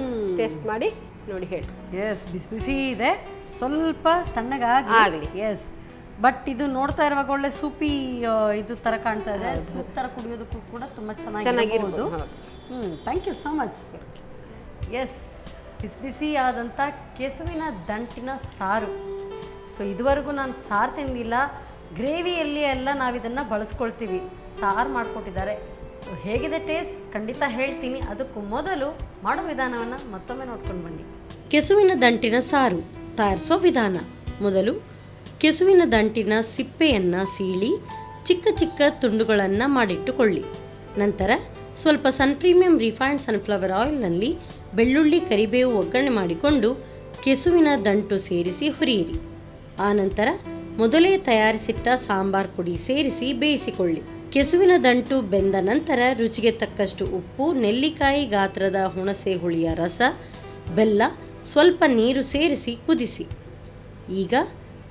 ಟೇಸ್ಟ್ ಮಾಡಿ ನೋಡಿ ಹೇಳಿ. ಎಸ್, ಬಿಸಿ ಬಿಸಿ ಇದೆ, ಸ್ವಲ್ಪ ತಣ್ಣಗಾಗಲಿ. ಎಸ್, ಬಟ್ ಇದು ನೋಡ್ತಾ ಇರುವಾಗ ಒಳ್ಳೆ ಸೂಪಿ ಇದು ಥರ ಕಾಣ್ತಾ ಇದೆ. ಸೂಪ್ ಥರ ಕುಡಿಯೋದಕ್ಕೂ ಕೂಡ ತುಂಬ ಚೆನ್ನಾಗಿರ್ಬೋದು. Thank you so much. Yes, ಬಿಸಿ ಬಿಸಿ ಆದಂಥ ಕೆಸುವಿನ ದಂಟಿನ ಸಾರು. ಸೊ ಇದುವರೆಗೂ ನಾನು ಸಾರು ತಿಂದಿಲ್ಲ, ಗ್ರೇವಿಯಲ್ಲಿ ಎಲ್ಲ ನಾವಿದನ್ನು ಬಳಸ್ಕೊಳ್ತೀವಿ. ಸಾರು ಮಾಡಿಕೊಟ್ಟಿದ್ದಾರೆ. ಸೊ ಹೇಗಿದೆ ಟೇಸ್ಟ್ ಖಂಡಿತ ಹೇಳ್ತೀನಿ. ಅದಕ್ಕೂ ಮೊದಲು ಮಾಡೋ ವಿಧಾನವನ್ನು ಮತ್ತೊಮ್ಮೆ ನೋಡ್ಕೊಂಡು ಬನ್ನಿ. ಕೆಸುವಿನ ದಂಟಿನ ಸಾರು ತಯಾರಿಸುವ ವಿಧಾನ. ಮೊದಲು ಕೆಸುವಿನ ದಂಟಿನ ಸಿಪ್ಪೆಯನ್ನು ಸೀಳಿ ಚಿಕ್ಕ ಚಿಕ್ಕ ತುಂಡುಗಳನ್ನು ಮಾಡಿಟ್ಟುಕೊಳ್ಳಿ. ನಂತರ ಸ್ವಲ್ಪ ಸನ್ ಪ್ರೀಮಿಯಂ ರಿಫೈನ್ಡ್ ಸನ್ಫ್ಲವರ್ ಆಯಿಲ್ನಲ್ಲಿ ಬೆಳ್ಳುಳ್ಳಿ, ಕರಿಬೇವು ಒಗ್ಗರಣೆ ಮಾಡಿಕೊಂಡು ಕೆಸುವಿನ ದಂಟು ಸೇರಿಸಿ ಹುರಿಯಿರಿ. ಆನಂತರ ಮೊದಲೇ ತಯಾರಿಸಿಟ್ಟ ಸಾಂಬಾರ್ ಪುಡಿ ಸೇರಿಸಿ ಬೇಯಿಸಿಕೊಳ್ಳಿ. ಕೆಸುವಿನ ದಂಟು ಬೆಂದ ನಂತರ ರುಚಿಗೆ ತಕ್ಕಷ್ಟು ಉಪ್ಪು, ನೆಲ್ಲಿಕಾಯಿ ಗಾತ್ರದ ಹುಣಸೆ ಹುಳಿಯ ರಸ, ಬೆಲ್ಲ, ಸ್ವಲ್ಪ ನೀರು ಸೇರಿಸಿ ಕುದಿಸಿ. ಈಗ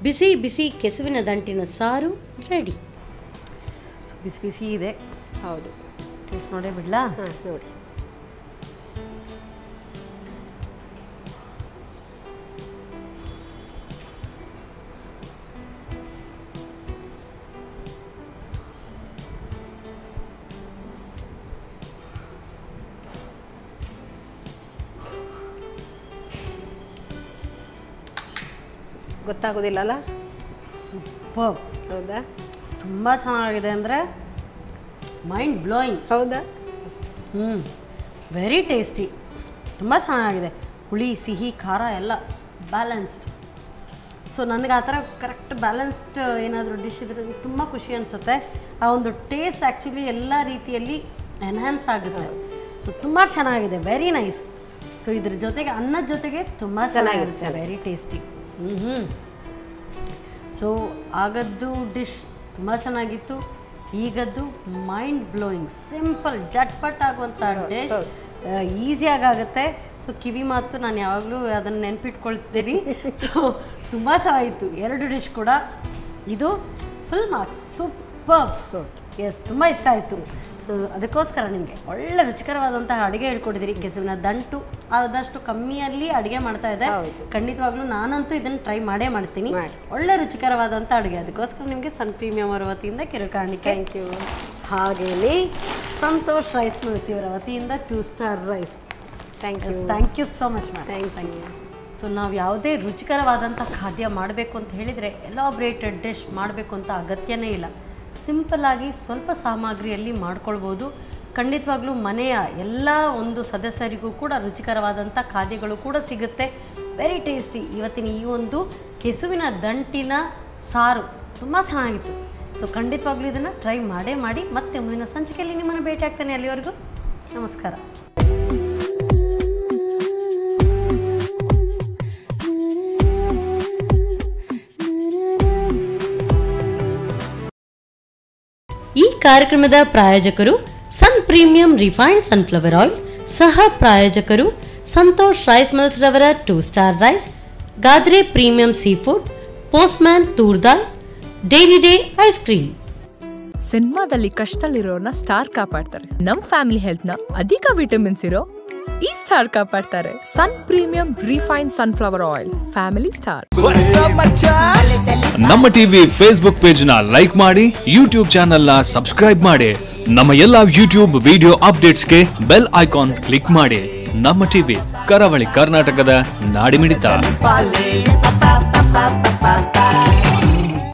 ಬಿಸಿ ಬಿಸಿ ಕೆಸುವಿನ ದಂಟಿನ ಸಾರು ರೆಡಿ. ಬಿಸಿ ಬಿಸಿ ಇದೆ. ಹೌದು, ಟೇಸ್ಟ್ ನೋಡೇ ಬಿಡ್ಲಾ? ಹಾಂ, ನೋಡಿ. ಗೊತ್ತಾಗೋದಿಲ್ಲಲ್ಲ? ಸೂಪರ್. ಹೌದಾ? ತುಂಬ ಚೆನ್ನಾಗಿದೆ, ಅಂದರೆ ಮೈಂಡ್ ಬ್ಲೋಯಿಂಗ್. ಹೌದಾ? ವೆರಿ ಟೇಸ್ಟಿ, ತುಂಬ ಚೆನ್ನಾಗಿದೆ. ಹುಳಿ, ಸಿಹಿ, ಖಾರ ಎಲ್ಲ ಬ್ಯಾಲೆನ್ಸ್ಡ್. ಸೊ ನನಗೆ ಆ ಥರ ಕರೆಕ್ಟ್ ಬ್ಯಾಲೆನ್ಸ್ಡ್ ಏನಾದರೂ ಡಿಶ್ ಇದ್ರೆ ತುಂಬ ಖುಷಿ ಅನಿಸುತ್ತೆ. ಆ ಒಂದು ಟೇಸ್ಟ್ ಆ್ಯಕ್ಚುಲಿ ಎಲ್ಲ ರೀತಿಯಲ್ಲಿ ಎನ್ಹ್ಯಾನ್ಸ್ ಆಗುತ್ತೆ. ಸೊ ತುಂಬ ಚೆನ್ನಾಗಿದೆ, ವೆರಿ ನೈಸ್. ಸೊ ಇದ್ರ ಜೊತೆಗೆ ಅನ್ನದ ಜೊತೆಗೆ ತುಂಬ ಚೆನ್ನಾಗಿರುತ್ತೆ, ವೆರಿ ಟೇಸ್ಟಿ. ಸೊ ಆಗದ್ದು ಡಿಶ್ ತುಂಬ ಚೆನ್ನಾಗಿತ್ತು. ಈಗದ್ದು ಮೈಂಡ್ ಬ್ಲೋಯಿಂಗ್, ಸಿಂಪಲ್, ಜಟ್ಪಟ್ ಆಗುವಂಥ ಡಿಶ್, ಈಸಿಯಾಗುತ್ತೆ. ಸೊ ಕಿವಿ ಮಾತು ನಾನು ಯಾವಾಗಲೂ ಅದನ್ನು ನೆನಪಿಟ್ಕೊಳ್ತೀನಿ. ಸೊ ತುಂಬ ಚೆನ್ನಾಗಿತ್ತು ಎರಡು ಡಿಶ್ ಕೂಡ. ಇದು ಫುಲ್ ಮಾರ್ಕ್ಸ್, ಸೂಪರ್. ಎಸ್, ತುಂಬ ಇಷ್ಟ ಆಯಿತು. ಸೊ ಅದಕ್ಕೋಸ್ಕರ ನಿಮಗೆ ಒಳ್ಳೆ ರುಚಿಕರವಾದಂತಹ ಅಡುಗೆ ಹೇಳ್ಕೊಟ್ಟಿದ್ದೀರಿ. ಕೆಸುವಿನ ದಂಟು ಆದಷ್ಟು ಕಮ್ಮಿಯಲ್ಲಿ ಅಡುಗೆ ಮಾಡ್ತಾ ಇದೆ. ಖಂಡಿತವಾಗ್ಲೂ ನಾನಂತೂ ಇದನ್ನು ಟ್ರೈ ಮಾಡೇ ಮಾಡ್ತೀನಿ. ಒಳ್ಳೆ ರುಚಿಕರವಾದಂಥ ಅಡುಗೆ. ಅದಕ್ಕೋಸ್ಕರ ನಿಮಗೆ ಸನ್ ಪ್ರೀಮಿಯಂ ಅವರ ವತಿಯಿಂದ ಕಿರುಕಾಣಿಕೆ. Thank you. ಹಾಗೆಯೇ ಸಂತೋಷ್ ರೈಸ್ ಮಿಲ್ಸ್ ಇವರ ವತಿಯಿಂದ 2 star rice. Thank you. Thank you so much ma'am. Thank you. So ನಾವು ಯಾವುದೇ ರುಚಿಕರವಾದಂಥ ಖಾದ್ಯ ಮಾಡಬೇಕು ಅಂತ ಹೇಳಿದರೆ ಎಲಾಬ್ರೇಟೆಡ್ ಡಿಶ್ ಮಾಡಬೇಕು ಅಂತ ಅಗತ್ಯನೇ ಇಲ್ಲ. ಸಿಂಪಲ್ಲಾಗಿ ಸ್ವಲ್ಪ ಸಾಮಗ್ರಿಯಲ್ಲಿ ಮಾಡ್ಕೊಳ್ಬೋದು. ಖಂಡಿತವಾಗ್ಲೂ ಮನೆಯ ಎಲ್ಲ ಒಂದು ಸದಸ್ಯರಿಗೂ ಕೂಡ ರುಚಿಕರವಾದಂಥ ಖಾದ್ಯಗಳು ಕೂಡ ಸಿಗುತ್ತೆ. Very tasty. ಇವತ್ತಿನ ಈ ಒಂದು ಕೆಸುವಿನ ದಂಟಿನ ಸಾರು ತುಂಬ ಚೆನ್ನಾಗಿತ್ತು. ಸೊ ಖಂಡಿತವಾಗ್ಲೂ ಇದನ್ನು ಟ್ರೈ ಮಾಡೇ ಮಾಡಿ. ಮತ್ತೆ ಮುಂದಿನ ಸಂಚಿಕೆಯಲ್ಲಿ ನಿಮ್ಮನ್ನು ಭೇಟಿ ಆಗ್ತೇನೆ. ಅಲ್ಲಿವರೆಗೂ ನಮಸ್ಕಾರ. ಈ ಕಾರ್ಯಕ್ರಮದ ಪ್ರಾಯೋಜಕರು Sun premium refined sunflower oil, ಸಹ ಪ್ರಾಯೋಜಕರು ಸಂತೋಷ್ ರೈಸ್ ಮಿಲ್ಸ್ ರವರ 2 star rice, Gadre premium sea food, Postman toor dal, dairy day ice cream. ಸಿನಿಮಾದಲ್ಲಿ ಕಷ್ಟದಲ್ಲಿರೋರ್ನ ಸ್ಟಾರ್ ಕಾಪಾಡ್ತಾರೆ. ನಮ್ ಫ್ಯಾಮಿಲಿ ಹೆಲ್ತ್ ನ ಅಧಿಕ ವಿಟಮಿನ್ಸ್ ಇರೋ ಈ ಸ್ಟಾರ್ ಕಾಪಾಡ್ತಾರೆ. Sun premium refined sunflower oil, family star. ನಮ್ಮ ಟಿವಿ ಫೇಸ್ಬುಕ್ ಪೇಜ್ ನ ಲೈಕ್ ಮಾಡಿ, ಯೂಟ್ಯೂಬ್ ಚಾನೆಲ್ ನ ಸಬ್ಸ್ಕ್ರೈಬ್ ಮಾಡಿ. ನಮ್ಮ ಎಲ್ಲಾ ಯೂಟ್ಯೂಬ್ ವಿಡಿಯೋ ಅಪ್ಡೇಟ್ಸ್ಗೆ ಬೆಲ್ ಐಕಾನ್ ಕ್ಲಿಕ್ ಮಾಡಿ. ನಮ್ಮ ಟಿವಿ, ಕರಾವಳಿ ಕರ್ನಾಟಕದ ನಾಡಿಮಿಡಿತ.